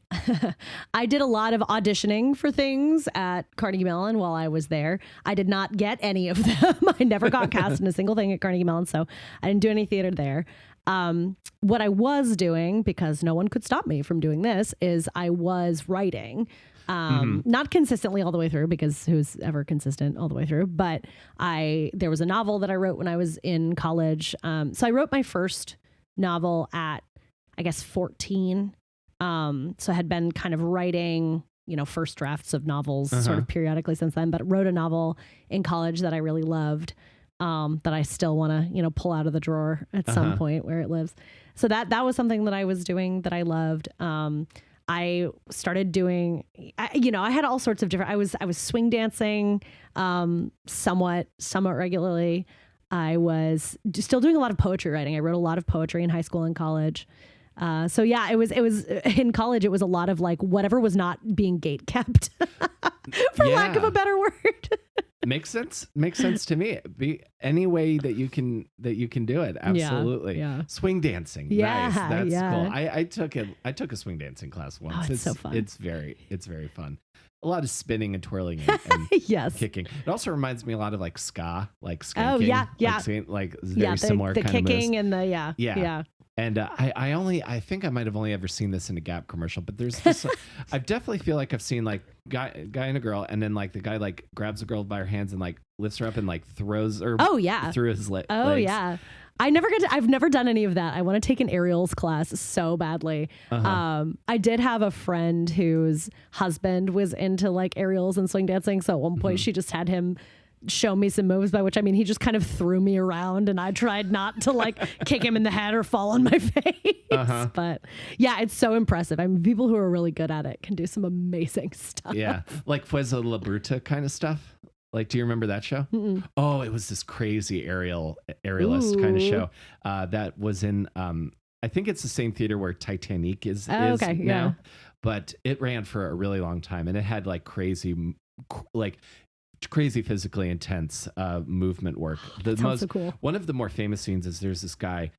did a lot of auditioning for things at Carnegie Mellon while I was there. I did not get any of them. I never got cast in a single thing at Carnegie Mellon, so I didn't do any theater there. What I was doing, because no one could stop me from doing this, is I was writing. Not consistently all the way through, because who's ever consistent all the way through, but there was a novel that I wrote when I was in college. So I wrote my first novel at, I guess, 14. So I had been kind of writing, first drafts of novels sort of periodically since then, but wrote a novel in college that I really loved, that I still want to, pull out of the drawer at some point where it lives. So that was something that I was doing that I loved. I started doing, I had all sorts of different, I was swing dancing, somewhat regularly. I was still doing a lot of poetry writing. I wrote a lot of poetry in high school and college. So yeah, it was in college. It was a lot of like whatever was not being gate kept, for lack of a better word. Makes sense to me. Any way that you can do it. Absolutely. Yeah. Swing dancing. Yeah, Nice. That's cool. I took a swing dancing class once. Oh, it's so fun. It's very fun. A lot of spinning and twirling and yes. kicking. It also reminds me a lot of like ska, like skanking. Oh yeah. Like very similar the kind of moves. kicking and the yeah. And I think I might have only ever seen this in a Gap commercial, but there's this, I definitely feel like I've seen like guy and a girl, and then like the guy like grabs the girl by her hands and like lifts her up and like throws her through his legs. Oh yeah. I've never done any of that. I want to take an aerials class so badly. I did have a friend whose husband was into like aerials and swing dancing. So at one point she just had him show me some moves, by which I mean he just kind of threw me around and I tried not to like kick him in the head or fall on my face. But yeah, it's so impressive. I mean, people who are really good at it can do some amazing stuff. Yeah, like Fuerza La Bruta kind of stuff. Like, do you remember that show? Mm-mm. Oh, it was this crazy aerialist kind of show that was in, I think it's the same theater where Titanic is now. Yeah. But it ran for a really long time, and it had like crazy physically intense movement work. Sounds so cool. One of the more famous scenes is there's this guy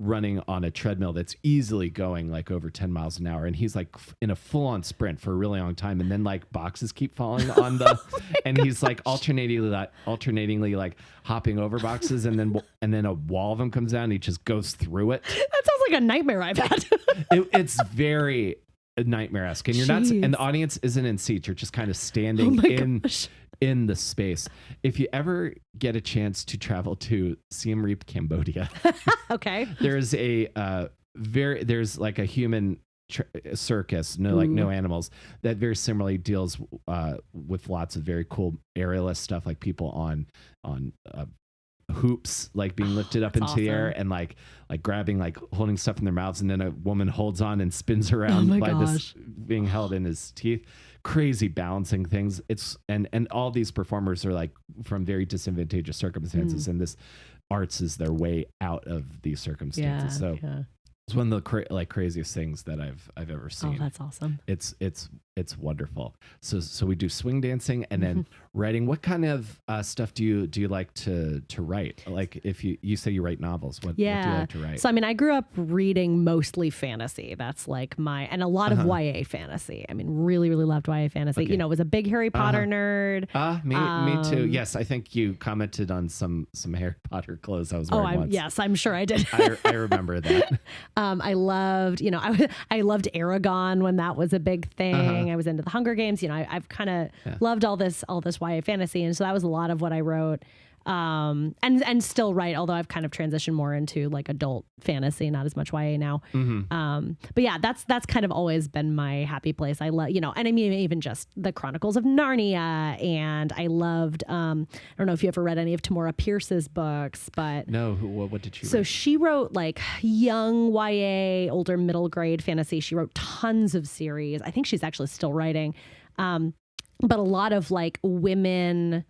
running on a treadmill that's easily going like over 10 miles an hour, and he's like in a full-on sprint for a really long time, and then like boxes keep falling on the and he's like alternatingly like hopping over boxes, and then a wall of them comes down and he just goes through it. That sounds like a nightmare I've had. It's very nightmare-esque, and you're not, and the audience isn't in seats, you're just kind of standing in the space. If you ever get a chance to travel to Siem Reap, Cambodia, okay, there's there's like a human circus, no animals, that very similarly deals with lots of very cool aerialist stuff, like people on hoops, like being lifted up into the air and like grabbing, like holding stuff in their mouths, and then a woman holds on and spins around this being held in his teeth. Crazy balancing things. It's and all these performers are like from very disadvantageous circumstances, and this arts is their way out of these circumstances. It's one of the craziest things that I've ever seen. Oh, that's awesome. It's wonderful. So we do swing dancing, and then writing. What kind of stuff do you like to write? Like, if you say you write novels, what do you like to write? So I mean, I grew up reading mostly fantasy. That's like and a lot of YA fantasy. I mean, really, really loved YA fantasy. Okay. Was a big Harry Potter nerd. Me too. Yes, I think you commented on some Harry Potter clothes I was wearing once. Yes, I'm sure I did. I remember that. I loved, I loved Aragon when that was a big thing. I was into the Hunger Games. I've kind of loved all this YA fantasy, and so that was a lot of what I wrote. And still write, although I've kind of transitioned more into like adult fantasy, not as much YA now. But yeah, that's kind of always been my happy place. I love, and I mean, even just the Chronicles of Narnia, and I loved, I don't know if you ever read any of Tamora Pierce's books, but no, what did she so write? she wrote like young YA, older middle grade fantasy. She wrote tons of series. I think she's actually still writing. But a lot of like women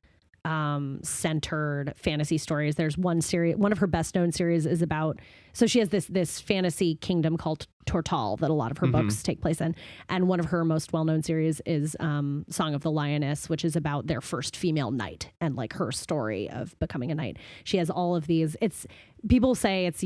centered fantasy stories. There's one of her best known series is about, so she has this fantasy kingdom called Tortal that a lot of her books take place in. And one of her most well-known series is Song of the Lioness, which is about their first female knight and like her story of becoming a knight. She has all of these, people say it's,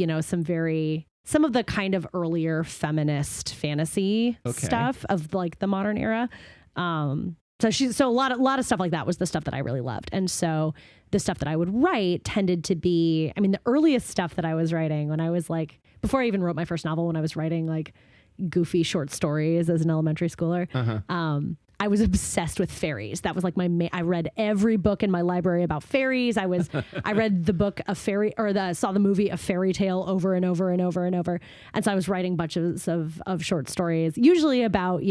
some of the kind of earlier feminist fantasy stuff of like the modern era. So a lot of stuff like that was the stuff that I really loved. And so the stuff that I would write tended to be, I mean, the earliest stuff that I was writing when I was like, before I even wrote my first novel, when I was writing like goofy short stories as an elementary schooler, I was obsessed with fairies. That was like I read every book in my library about fairies. I read the book saw the movie A Fairy Tale over and over and over and over. And so I was writing bunches of short stories, usually about,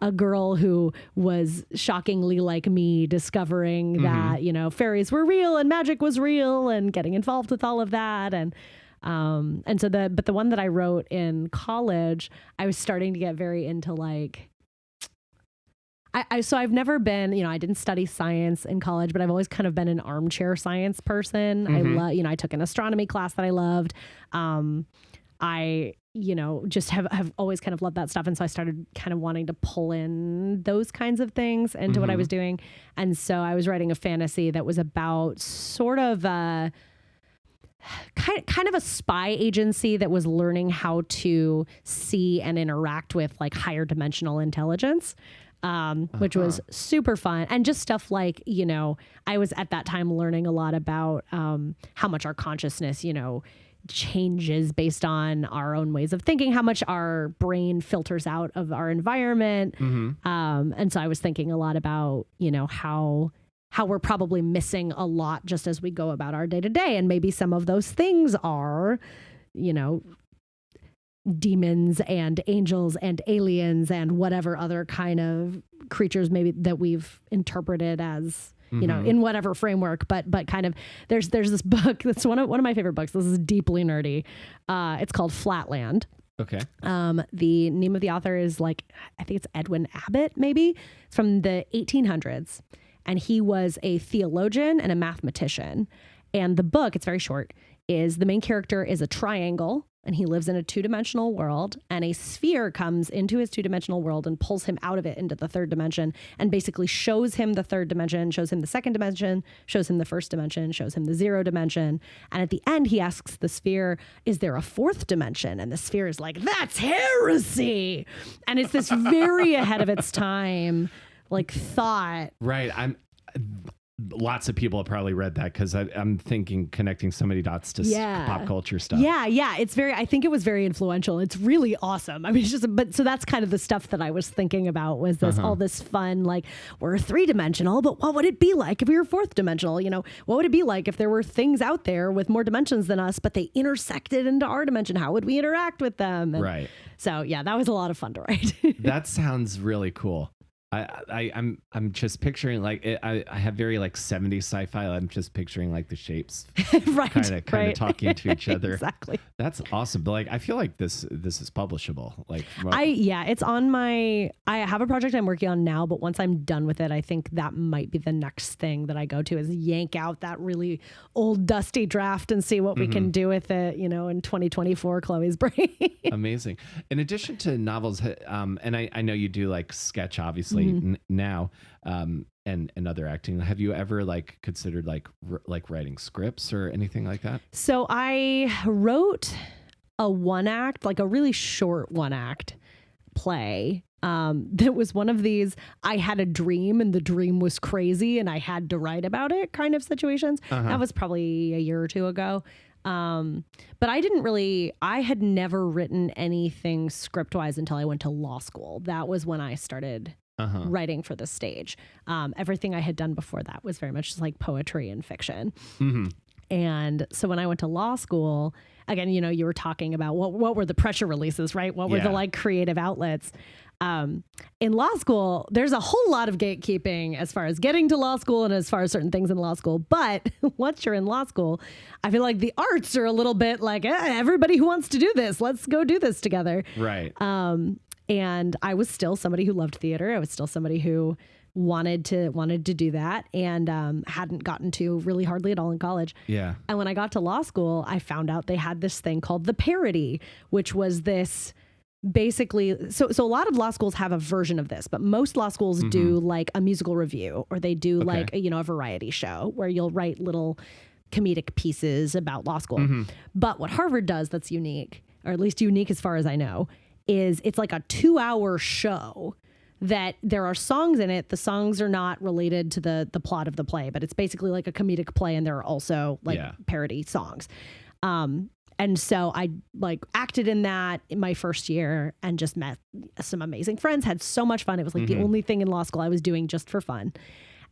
a girl who was shockingly like me, discovering that, fairies were real and magic was real and getting involved with all of that. And so the one that I wrote in college, I was starting to get very into like, so I've never been, I didn't study science in college, but I've always kind of been an armchair science person. I took an astronomy class that I loved. I just have always kind of loved that stuff. And so I started kind of wanting to pull in those kinds of things into what I was doing. And so I was writing a fantasy that was about sort of kind of a spy agency that was learning how to see and interact with like higher dimensional intelligence. Which was super fun. And just stuff like, I was at that time learning a lot about how much our consciousness, changes based on our own ways of thinking, how much our brain filters out of our environment. And so I was thinking a lot about, how we're probably missing a lot just as we go about our day to day. And maybe some of those things are, demons and angels and aliens and whatever other kind of creatures maybe that we've interpreted as, in whatever framework, but kind of there's this book that's one of my favorite books. This is deeply nerdy. It's called Flatland. Okay. The name of the author is I think it's Edwin Abbott, maybe. It's from the 1800s. And he was a theologian and a mathematician. And the book, it's very short, is the main character is a triangle and he lives in a two-dimensional world, and a sphere comes into his two-dimensional world and pulls him out of it into the third dimension and basically shows him the third dimension, shows him the second dimension, shows him the first dimension, shows him the zero dimension. And at the end, he asks the sphere, is there a fourth dimension? And the sphere is like, that's heresy. And it's this very ahead of its time, thought. Right. Lots of people have probably read that because I'm thinking connecting so many dots to pop culture stuff. Yeah. I think it was very influential. It's really awesome. I mean, so that's kind of the stuff that I was thinking about was this, all this fun, we're three-dimensional, but what would it be like if we were fourth dimensional? What would it be like if there were things out there with more dimensions than us, but they intersected into our dimension? How would we interact with them? And right. So yeah, that was a lot of fun to write. That sounds really cool. I'm just picturing I have very 70s sci-fi. I'm just picturing the shapes right, kind of talking to each other. Exactly. That's awesome. But I feel like this is publishable. It's on I have a project I'm working on now, but once I'm done with it, I think that might be the next thing that I go to is yank out that really old dusty draft and see what we can do with it, in 2024, Chloe's brain. Amazing. In addition to novels, and I know you do sketch, obviously, now, and other acting. Have you ever considered writing scripts or anything like that? So I wrote a one act, a really short one act play. That was one of these, I had a dream and the dream was crazy and I had to write about it kind of situations. That was probably a year or two ago. But I had never written anything script wise until I went to law school. That was when I started writing for the stage. Everything I had done before that was very much just like poetry and fiction. And so when I went to law school, again, you know, you were talking about what were the pressure releases, right? What were the like creative outlets? In law school, there's a whole lot of gatekeeping as far as getting to law school and as far as certain things in law school. But once you're in law school, I feel like the arts are a little bit like, everybody who wants to do this, let's go do this together. Right. And I was still somebody who loved theater. I was still somebody who wanted to do that, and hadn't gotten to really hardly at all in college. Yeah. And when I got to law school, I found out they had this thing called the parody, which was this basically, so a lot of law schools have a version of this, but most law schools do like a musical review, or they do like a variety show where you'll write little comedic pieces about law school. But what Harvard does that's unique, or at least unique as far as I know, is it's like a 2-hour show that there are songs in it. The songs are not related to the plot of the play, but it's basically like a comedic play, and there are also like parody songs. And so I like acted in that in my first year and just met some amazing friends, had so much fun. It was like the only thing in law school I was doing just for fun.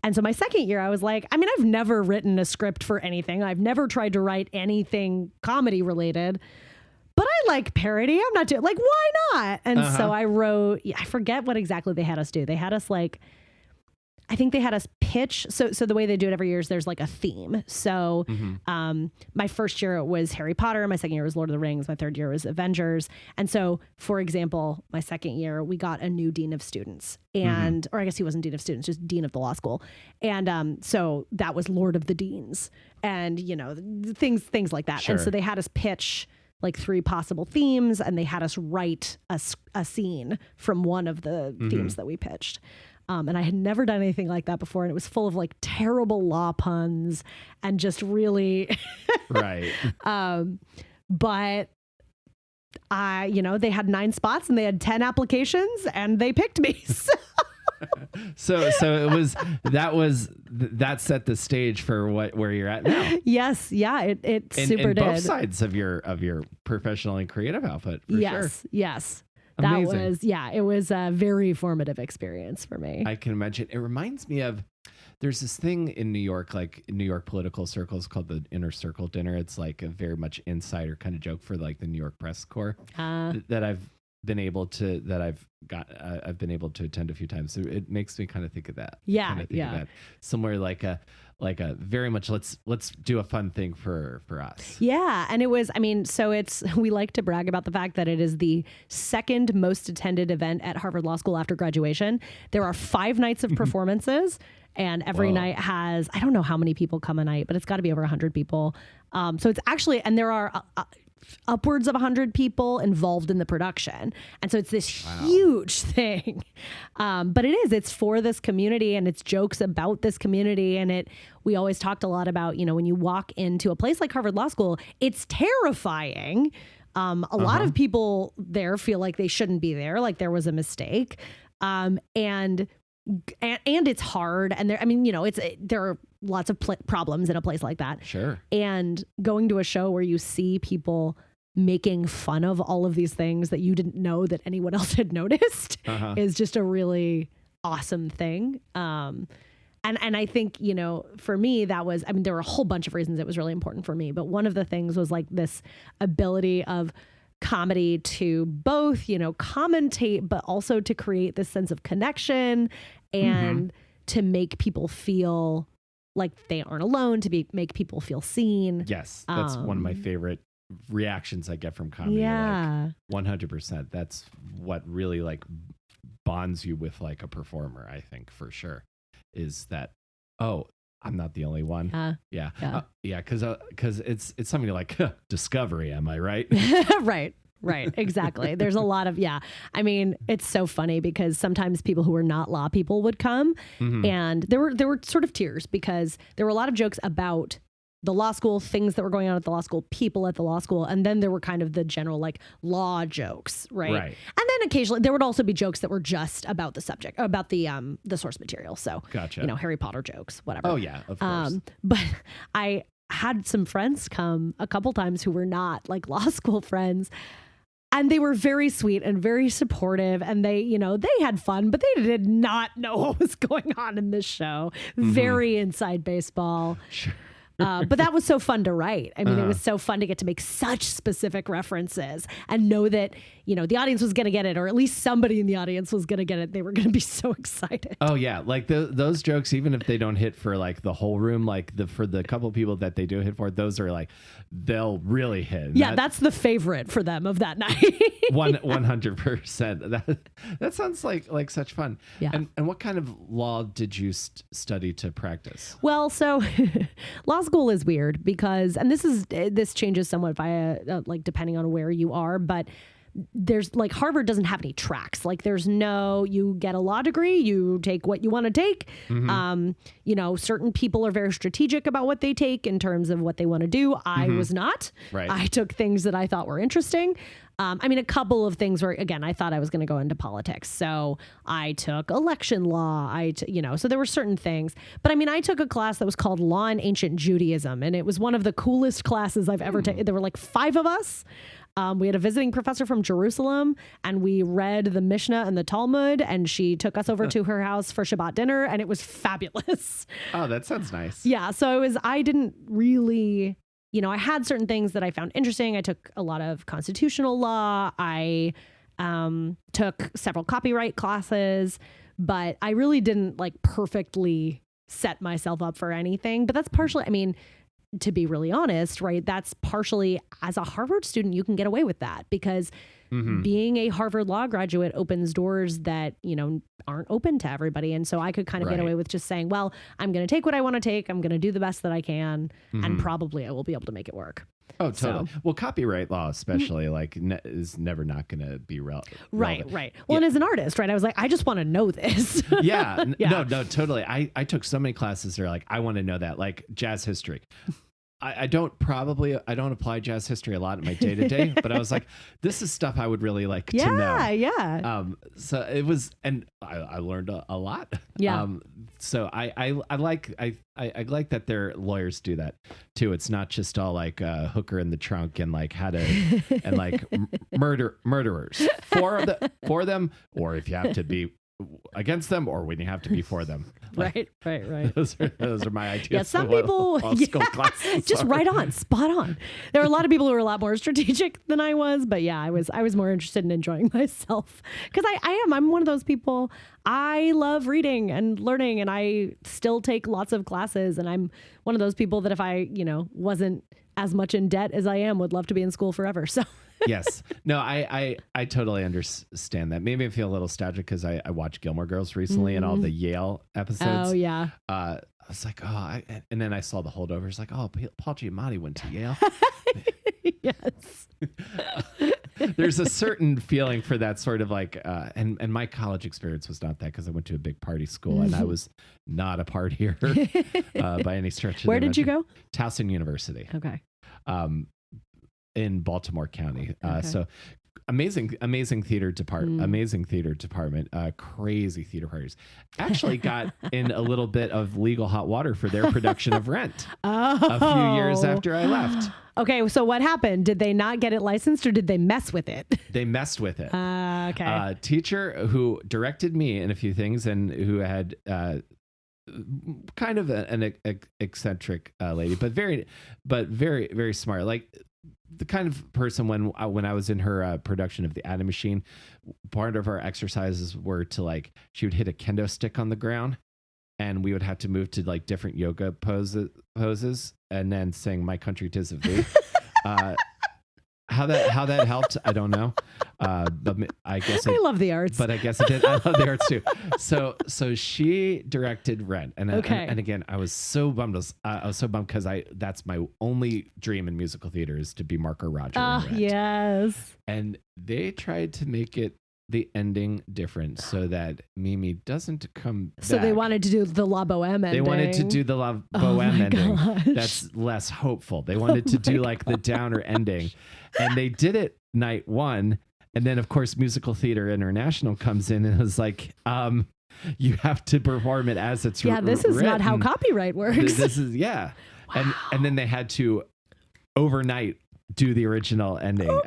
And so my second year, I was like, I mean, I've never written a script for anything. I've never tried to write anything comedy related, but I like parody. I'm not doing like, why not? And so I wrote, I forget what exactly they had us do. They had us like, I think they had us pitch. So the way they do it every year is there's like a theme. So my first year it was Harry Potter. My second year was Lord of the Rings. My third year was Avengers. And so, for example, my second year, we got a new dean of students, and, or I guess he wasn't dean of students, just dean of the law school. And so that was Lord of the Deans, and, you know, things like that. Sure. And so they had us pitch like 3 possible themes, and they had us write a scene from one of the themes that we pitched. And I had never done anything like that before. And it was full of like terrible law puns and just really, right. But they had 9 spots and they had 10 applications, and they picked me. So it was, that set the stage for where you're at now. Yes. Yeah. It super did. Both sides of your professional and creative output. For sure. Yes. Amazing. It was a very formative experience for me. I can imagine. It reminds me of, there's this thing in New York, like in New York political circles, called the Inner Circle Dinner. It's like a very much insider kind of joke for like the New York press corps that I've been able to attend a few times. So it makes me kind of think of that. Yeah. Kind of think of that. Somewhere like a very much let's do a fun thing for us. Yeah. And it was, I mean, so we like to brag about the fact that it is the second most attended event at Harvard Law School after graduation. There are 5 nights of performances, and every night has, I don't know how many people come a night, but it's got to be over 100 people. So it's actually, and there are upwards of 100 people involved in the production. And so it's this huge thing. But it's for this community, and it's jokes about this community. And we always talked a lot about, when you walk into a place like Harvard Law School, it's terrifying. A lot of people there feel like they shouldn't be there, like there was a mistake. And it's hard. And there are lots of problems in a place like that. Sure. And going to a show where you see people making fun of all of these things that you didn't know that anyone else had noticed is just a really awesome thing. And I think, for me, that was, there were a whole bunch of reasons it was really important for me. But one of the things was like this ability of comedy to both, commentate, but also to create this sense of connection and to make people feel like they aren't alone, to make people feel seen. Yes. That's one of my favorite reactions I get from comedy. Yeah. Like 100%. That's what really like bonds you with like a performer, I think, for sure, is that, oh, I'm not the only one. Yeah. Cause it's something like discovery. Am I right? Right. Exactly. There's a lot of, it's so funny because sometimes people who are not law people would come and there were sort of tears because there were a lot of jokes about the law school, things that were going on at the law school, people at the law school. And then there were kind of the general like law jokes. Right. And then occasionally there would also be jokes that were just about the subject, about the source material. So, gotcha. Harry Potter jokes, whatever. Oh yeah, of course. But I had some friends come a couple times who were not like law school friends. And they were very sweet and very supportive. And they, they had fun, but they did not know what was going on in this show. Very inside baseball. Sure. But that was so fun to write. I mean, it was so fun to get to make such specific references and know that, the audience was going to get it, or at least somebody in the audience was going to get it. They were going to be so excited. Oh yeah. Like those jokes, even if they don't hit for like the whole room, like for the couple people that they do hit for, those are like, they'll really hit. Yeah. That's the favorite for them of that night. 100%. That sounds like such fun. Yeah. And what kind of law did you study to practice? Well, so law school is weird because, and this changes somewhat via like depending on where you are, but there's like Harvard doesn't have any tracks. Like you get a law degree, you take what you want to take. Certain people are very strategic about what they take in terms of what they want to do. I was not. Right. I took things that I thought were interesting. A couple of things were, again, I thought I was going to go into politics. So I took election law. So there were certain things. But I took a class that was called Law in Ancient Judaism. And it was one of the coolest classes I've ever taken. There were like 5 of us. We had a visiting professor from Jerusalem, and we read the Mishnah and the Talmud, and she took us over to her house for Shabbat dinner, and it was fabulous. Oh, that sounds nice. Yeah. So I didn't really... I had certain things that I found interesting. I took a lot of constitutional law. I took several copyright classes, but I really didn't like perfectly set myself up for anything. But that's partially, to be really honest, right? That's partially, as a Harvard student, you can get away with that because being a Harvard law graduate opens doors that, aren't open to everybody. And so I could kind of get away with just saying, well, I'm going to take what I want to take. I'm going to do the best that I can. And probably I will be able to make it work. Oh, totally. So, well, copyright law, especially, is never not going to be relevant. Right. Well, and as an artist, right, I was like, I just want to know this. Yeah. No, totally. I took so many classes that are like, I want to know that, like jazz history. I don't apply jazz history a lot in my day to day, but I was like, this is stuff I would really like to know. Yeah. So it was, and I learned a lot. Yeah. So I like that their lawyers do that too. It's not just all like hooker in the trunk and like how to and like murderers for them, or if you have to be against them, or when you have to be for them. Like, right. Those are my ideas. Yeah, some people just right on, spot on. There were a lot of people who were a lot more strategic than I was, but yeah, I was more interested in enjoying myself because I'm one of those people. I love reading and learning, and I still take lots of classes, and I'm one of those people that if I wasn't as much in debt as I am, would love to be in school forever. So. Yes. No, I totally understand that. Made me feel a little nostalgic because I watched Gilmore Girls recently and all the Yale episodes. Oh, yeah. I was like, and then I saw the holdovers like, oh, Paul Giamatti went to Yale. Yes. There's a certain feeling for that sort of like, and my college experience was not that because I went to a big party school and I was not a partier by any stretch. Where did you go? Towson University. Okay. In Baltimore County. Okay. So amazing theater department, crazy theater parties. Actually got in a little bit of legal hot water for their production of Rent a few years after I left. Okay, so what happened? Did they not get it licensed or did they mess with it? They messed with it. Okay. Teacher who directed me in a few things and who had kind of an eccentric lady, but very, very smart. Like the kind of person when I was in her production of The Atom Machine, part of our exercises were to like, she would hit a kendo stick on the ground and we would have to move to like different yoga poses and then sing My Country 'Tis of Thee. How that helped, I don't know. But I guess I love the arts. But I guess it did. I love the arts too. So she directed Rent, and again, I was so bummed. I was so bummed because that's my only dream in musical theater is to be Marco Roger. In Rent. Yes. And they tried to make it the ending different so that Mimi doesn't come back. So they wanted to do the La Boheme ending. They wanted to do the La Boheme ending. Gosh. That's less hopeful. They wanted to do like the downer ending. And they did it night one. And then, of course, Musical Theater International comes in and was like, you have to perform it as it's written. Yeah, this is not how copyright works. This is, yeah. Wow. And then they had to overnight do the original ending and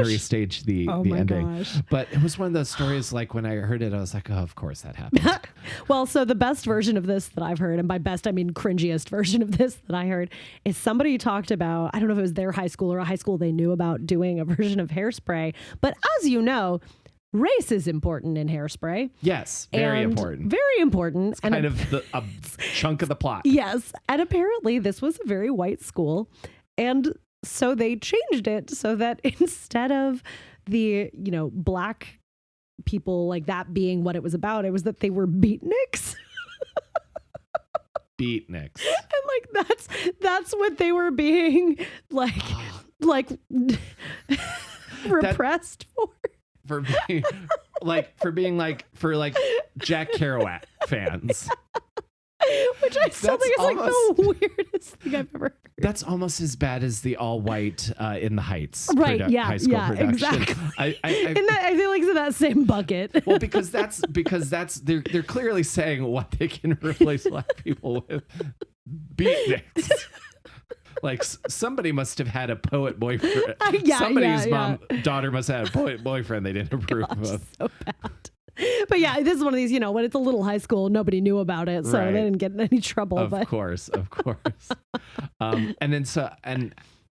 restage the ending. Gosh. But it was one of those stories, like when I heard it, I was like, oh, of course that happened. Well, so the best version of this that I've heard, and by best I mean cringiest version of this that I heard, is somebody talked about, I don't know if it was their high school or a high school they knew about doing a version of Hairspray. But as you know, race is important in Hairspray. Yes, very important. Very important. It's kind of a chunk of the plot. Yes. And apparently this was a very white school. And so they changed it so that instead of the, black people like that being what it was about, it was that they were beatniks. Beatniks. And that's what they were being repressed for. For being Jack Kerouac fans. Which I still think is the weirdest thing I've ever heard. That's almost as bad as the all white In the Heights high school production. Exactly. I feel like it's in that same bucket. Well, because they're clearly saying what they can replace black people with. Beatniks. Like somebody must have had a poet boyfriend. Somebody's daughter must have had a poet boyfriend they didn't approve of. So bad. But yeah, this is one of these, when it's a little high school, nobody knew about it, so they didn't get in any trouble. Of course.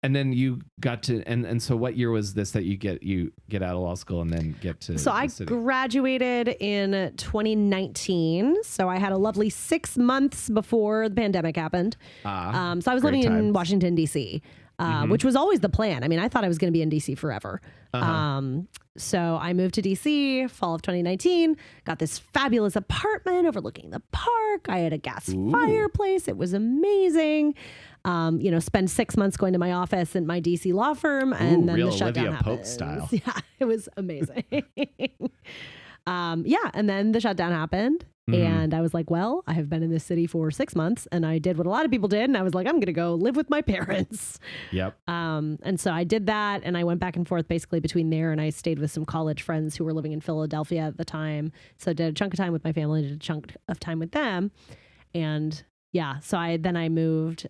And then you got to, and so what year was this that you get out of law school and then get to? So I graduated in 2019. So I had a lovely 6 months before the pandemic happened. So I was living in Washington, D.C., which was always the plan. I mean, I thought I was going to be in D.C. forever. So I moved to DC fall of 2019, got this fabulous apartment overlooking the park. I had a gas fireplace. It was amazing. Spend 6 months going to my office in my DC law firm, and then the shutdown Olivia happened. Pope style. Yeah, it was amazing. And then the shutdown happened. And I was like, well, I have been in this city for 6 months, and I did what a lot of people did. And I was like, I'm going to go live with my parents. Yep. And so I did that, and I went back and forth basically between there, and I stayed with some college friends who were living in Philadelphia at the time. So I did a chunk of time with my family, did a chunk of time with them. And yeah, so I moved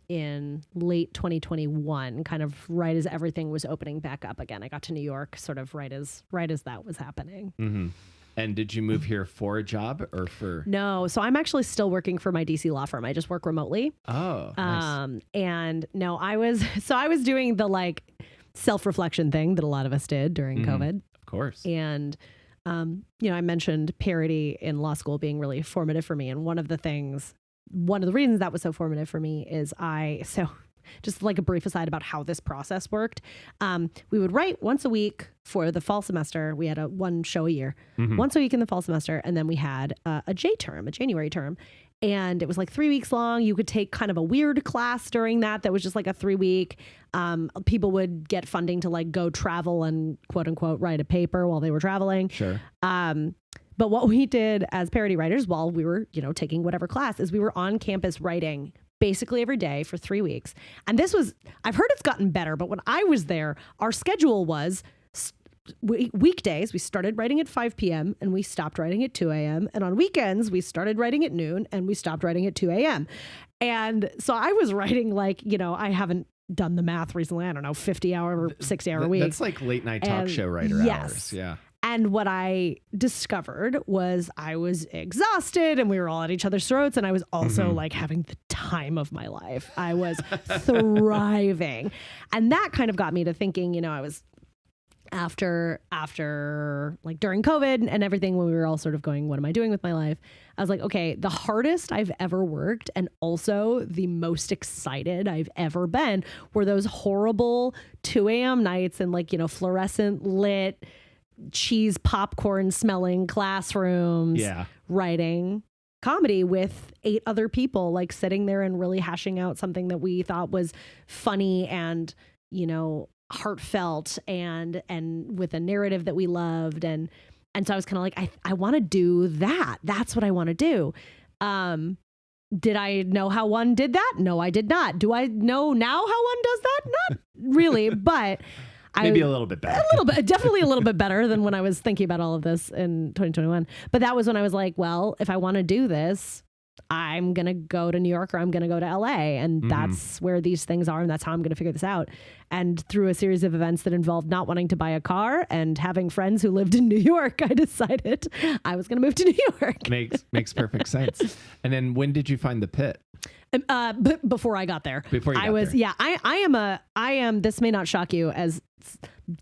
in late 2021, kind of right as everything was opening back up again. I got to New York sort of right as that was happening. Mm-hmm. And did you move here for a job or for? No. So I'm actually still working for my DC law firm. I just work remotely. Oh, nice. And no, I was doing the self-reflection thing that a lot of us did during COVID. Of course. And, I mentioned parody in law school being really formative for me. And one of the reasons that was so formative for me is just like a brief aside about how this process worked. We would write once a week for the fall semester. We had one show a year, once a week in the fall semester. And then we had a January term. And it was like 3 weeks long. You could take kind of a weird class during that was just like a 3 week. People would get funding to go travel and quote unquote write a paper while they were traveling. Sure. But what we did as parody writers while we were, taking whatever class is we were on campus writing basically every day for 3 weeks. And I've heard it's gotten better, but when I was there, our schedule was weekdays. We started writing at 5 p.m. and we stopped writing at 2 a.m. And on weekends, we started writing at noon and we stopped writing at 2 a.m. And so I was writing I haven't done the math recently. I don't know, 50-hour or 60-hour week. That's like late night talk show writer hours. Yeah. And what I discovered was I was exhausted and we were all at each other's throats. And I was also having the time of my life. I was thriving. And that kind of got me to thinking, I was after during COVID and everything, when we were all sort of going, what am I doing with my life? I was like, okay, the hardest I've ever worked and also the most excited I've ever been were those horrible 2 a.m. nights and fluorescent lit cheese popcorn smelling classrooms, writing comedy with 8 other people, sitting there and really hashing out something that we thought was funny and, heartfelt and with a narrative that we loved. And so I was kind of like, I want to do that. That's what I want to do. Did I know how one did that? No, I did not. Do I know now how one does that? Not really, but maybe a little bit better. Definitely a little bit better than when I was thinking about all of this in 2021. But that was when I was like, well, if I want to do this, I'm going to go to New York or I'm going to go to LA. And that's where these things are. And that's how I'm going to figure this out. And through a series of events that involved not wanting to buy a car and having friends who lived in New York, I decided I was going to move to New York. Makes perfect sense. And then when did you find the pit? Before I got there. Before you got there. Yeah, I am, this may not shock you as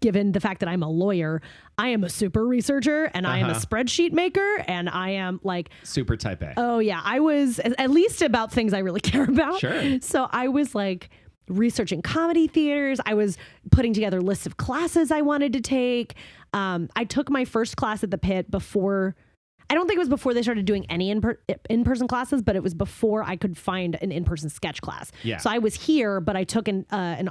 given the fact that I'm a lawyer, I am a super researcher and I am a spreadsheet maker and I am like super type A. Oh yeah. I was at least about things I really care about. Sure. So I was like researching comedy theaters. I was putting together lists of classes I wanted to take. I took my first class at the Pit before, I don't think it was before they started doing any in-person classes, but it was before I could find an in-person sketch class. Yeah. So I was here, but I took an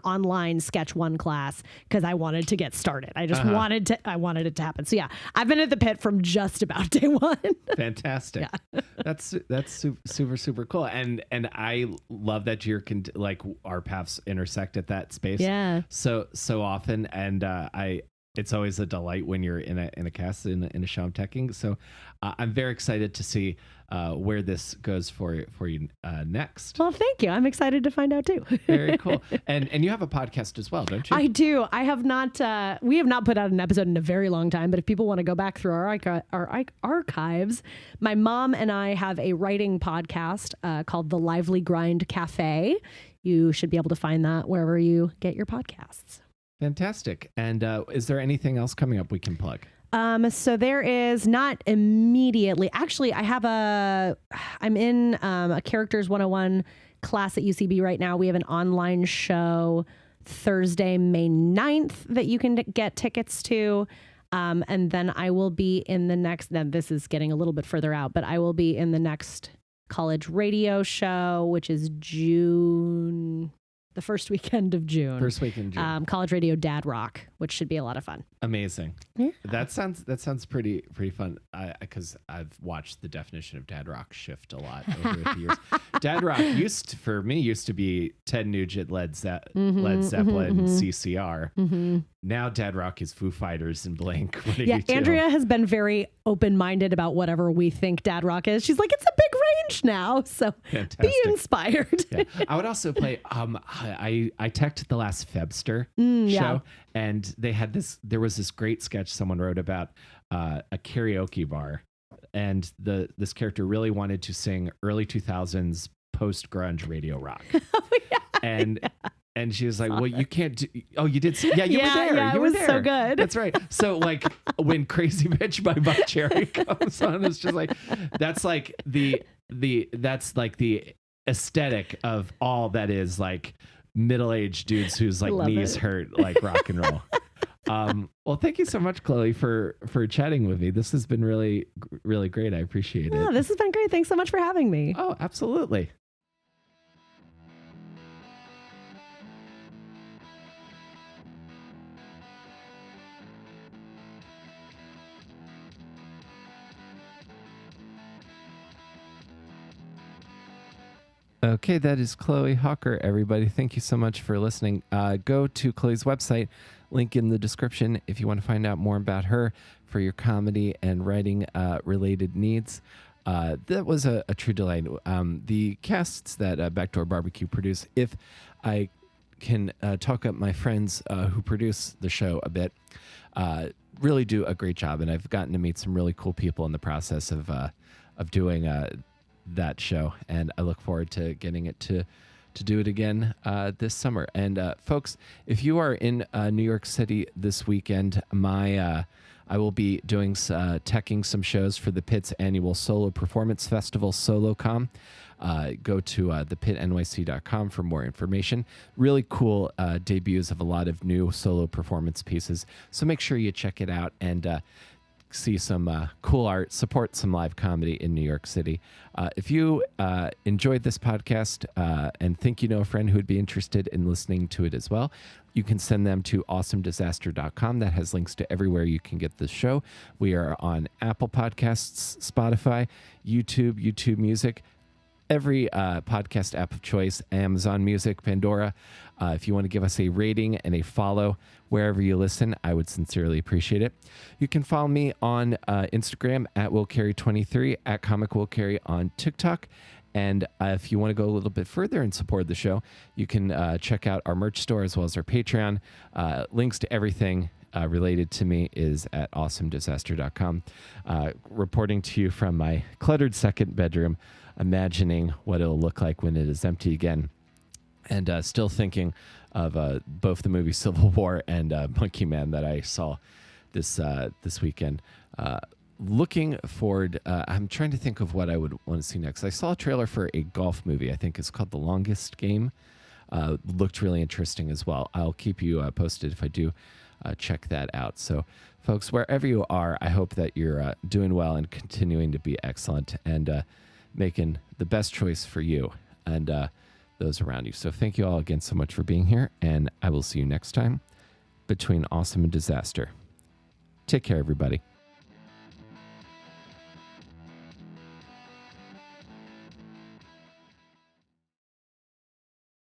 online Sketch 1 class because I wanted to get started. I just wanted it to happen. So yeah, I've been at the Pit from just about day one. Fantastic. Yeah. That's super, super cool. And I love that you're like our paths intersect at that space. Yeah. So often. And it's always a delight when you're in a cast in a show I'm teching. So I'm very excited to see where this goes for you next. Well, thank you. I'm excited to find out too. Very cool. And you have a podcast as well, don't you? I do. I have not. We have not put out an episode in a very long time. But if people want to go back through our archives, my mom and I have a writing podcast called The Lively Grind Cafe. You should be able to find that wherever you get your podcasts. Fantastic. And is there anything else coming up we can plug? So there is not immediately. Actually, I'm in a Characters 101 class at UCB right now. We have an online show Thursday, May 9th that you can get tickets to. And then I will be in the next, now this is getting a little bit further out, but I will be in the next college radio show, which is the first weekend of June. College Radio Dad Rock, which should be a lot of fun. Amazing. Yeah. That sounds pretty fun. Because I've watched the definition of Dad Rock shift a lot over the years. Dad Rock used to be Ted Nugent, Led Zeppelin, CCR. Mm-hmm. Now Dad Rock is Foo Fighters and Blink. Yeah, Andrea has been very open-minded about whatever we think Dad Rock is. She's like, it's a big range now, so fantastic. Be inspired. Yeah. I would also play. I teched the last Febster show, and there was this great sketch someone wrote about a karaoke bar, and this character really wanted to sing early 2000s post grunge radio rock. And she was like, "Well, you can't do." Oh, you did. Yeah, you were there. Yeah, you were was there. So good. That's right. So, like, when "Crazy Bitch" by Buck Cherry comes on, it's just like that's like the aesthetic of all that is like middle-aged dudes whose like knees hurt like rock and roll. Well, thank you so much, Chloe, for chatting with me. This has been really, really great. I appreciate it. This has been great. Thanks so much for having me. Oh, absolutely. Okay, that is Chloe Hawker, everybody. Thank you so much for listening. Go to Chloe's website, link in the description if you want to find out more about her for your comedy and writing related needs. That was a true delight. The casts that Backdoor Barbecue produce, if I can talk up my friends who produce the show a bit, really do a great job. And I've gotten to meet some really cool people in the process of doing that show, and I look forward to getting it to do it again this summer. And folks, if you are in New York City this weekend, I will be teching some shows for the Pit's annual solo performance festival, SoloCom. Go to thepitnyc.com for more information. Really cool debuts of a lot of new solo performance pieces, so make sure you check it out and see some cool art, support some live comedy in New York City. If you enjoyed this podcast and think you know a friend who would be interested in listening to it as well, you can send them to awesomedisaster.com. That has links to everywhere you can get this show. We are on Apple Podcasts, Spotify, YouTube Music, every podcast app of choice, Amazon Music, Pandora. If you want to give us a rating and a follow wherever you listen, I would sincerely appreciate it. You can follow me on Instagram at WillCarey23, at Comic Will Carey on TikTok. And if you want to go a little bit further and support the show, you can check out our merch store as well as our Patreon. Links to everything related to me is at awesomedisaster.com. Reporting to you from my cluttered second bedroom, imagining what it'll look like when it is empty again. And still thinking of both the movie Civil War and Monkey Man that I saw this weekend. Looking forward, I'm trying to think of what I would want to see next. I saw a trailer for a golf movie. I think it's called The Longest Game. Looked really interesting as well. I'll keep you posted if I do check that out. So, folks, wherever you are, I hope that you're doing well and continuing to be excellent and making the best choice for you and those around you. So thank you all again so much for being here, and I will see you next time between Awesome and Disaster. Take care, everybody.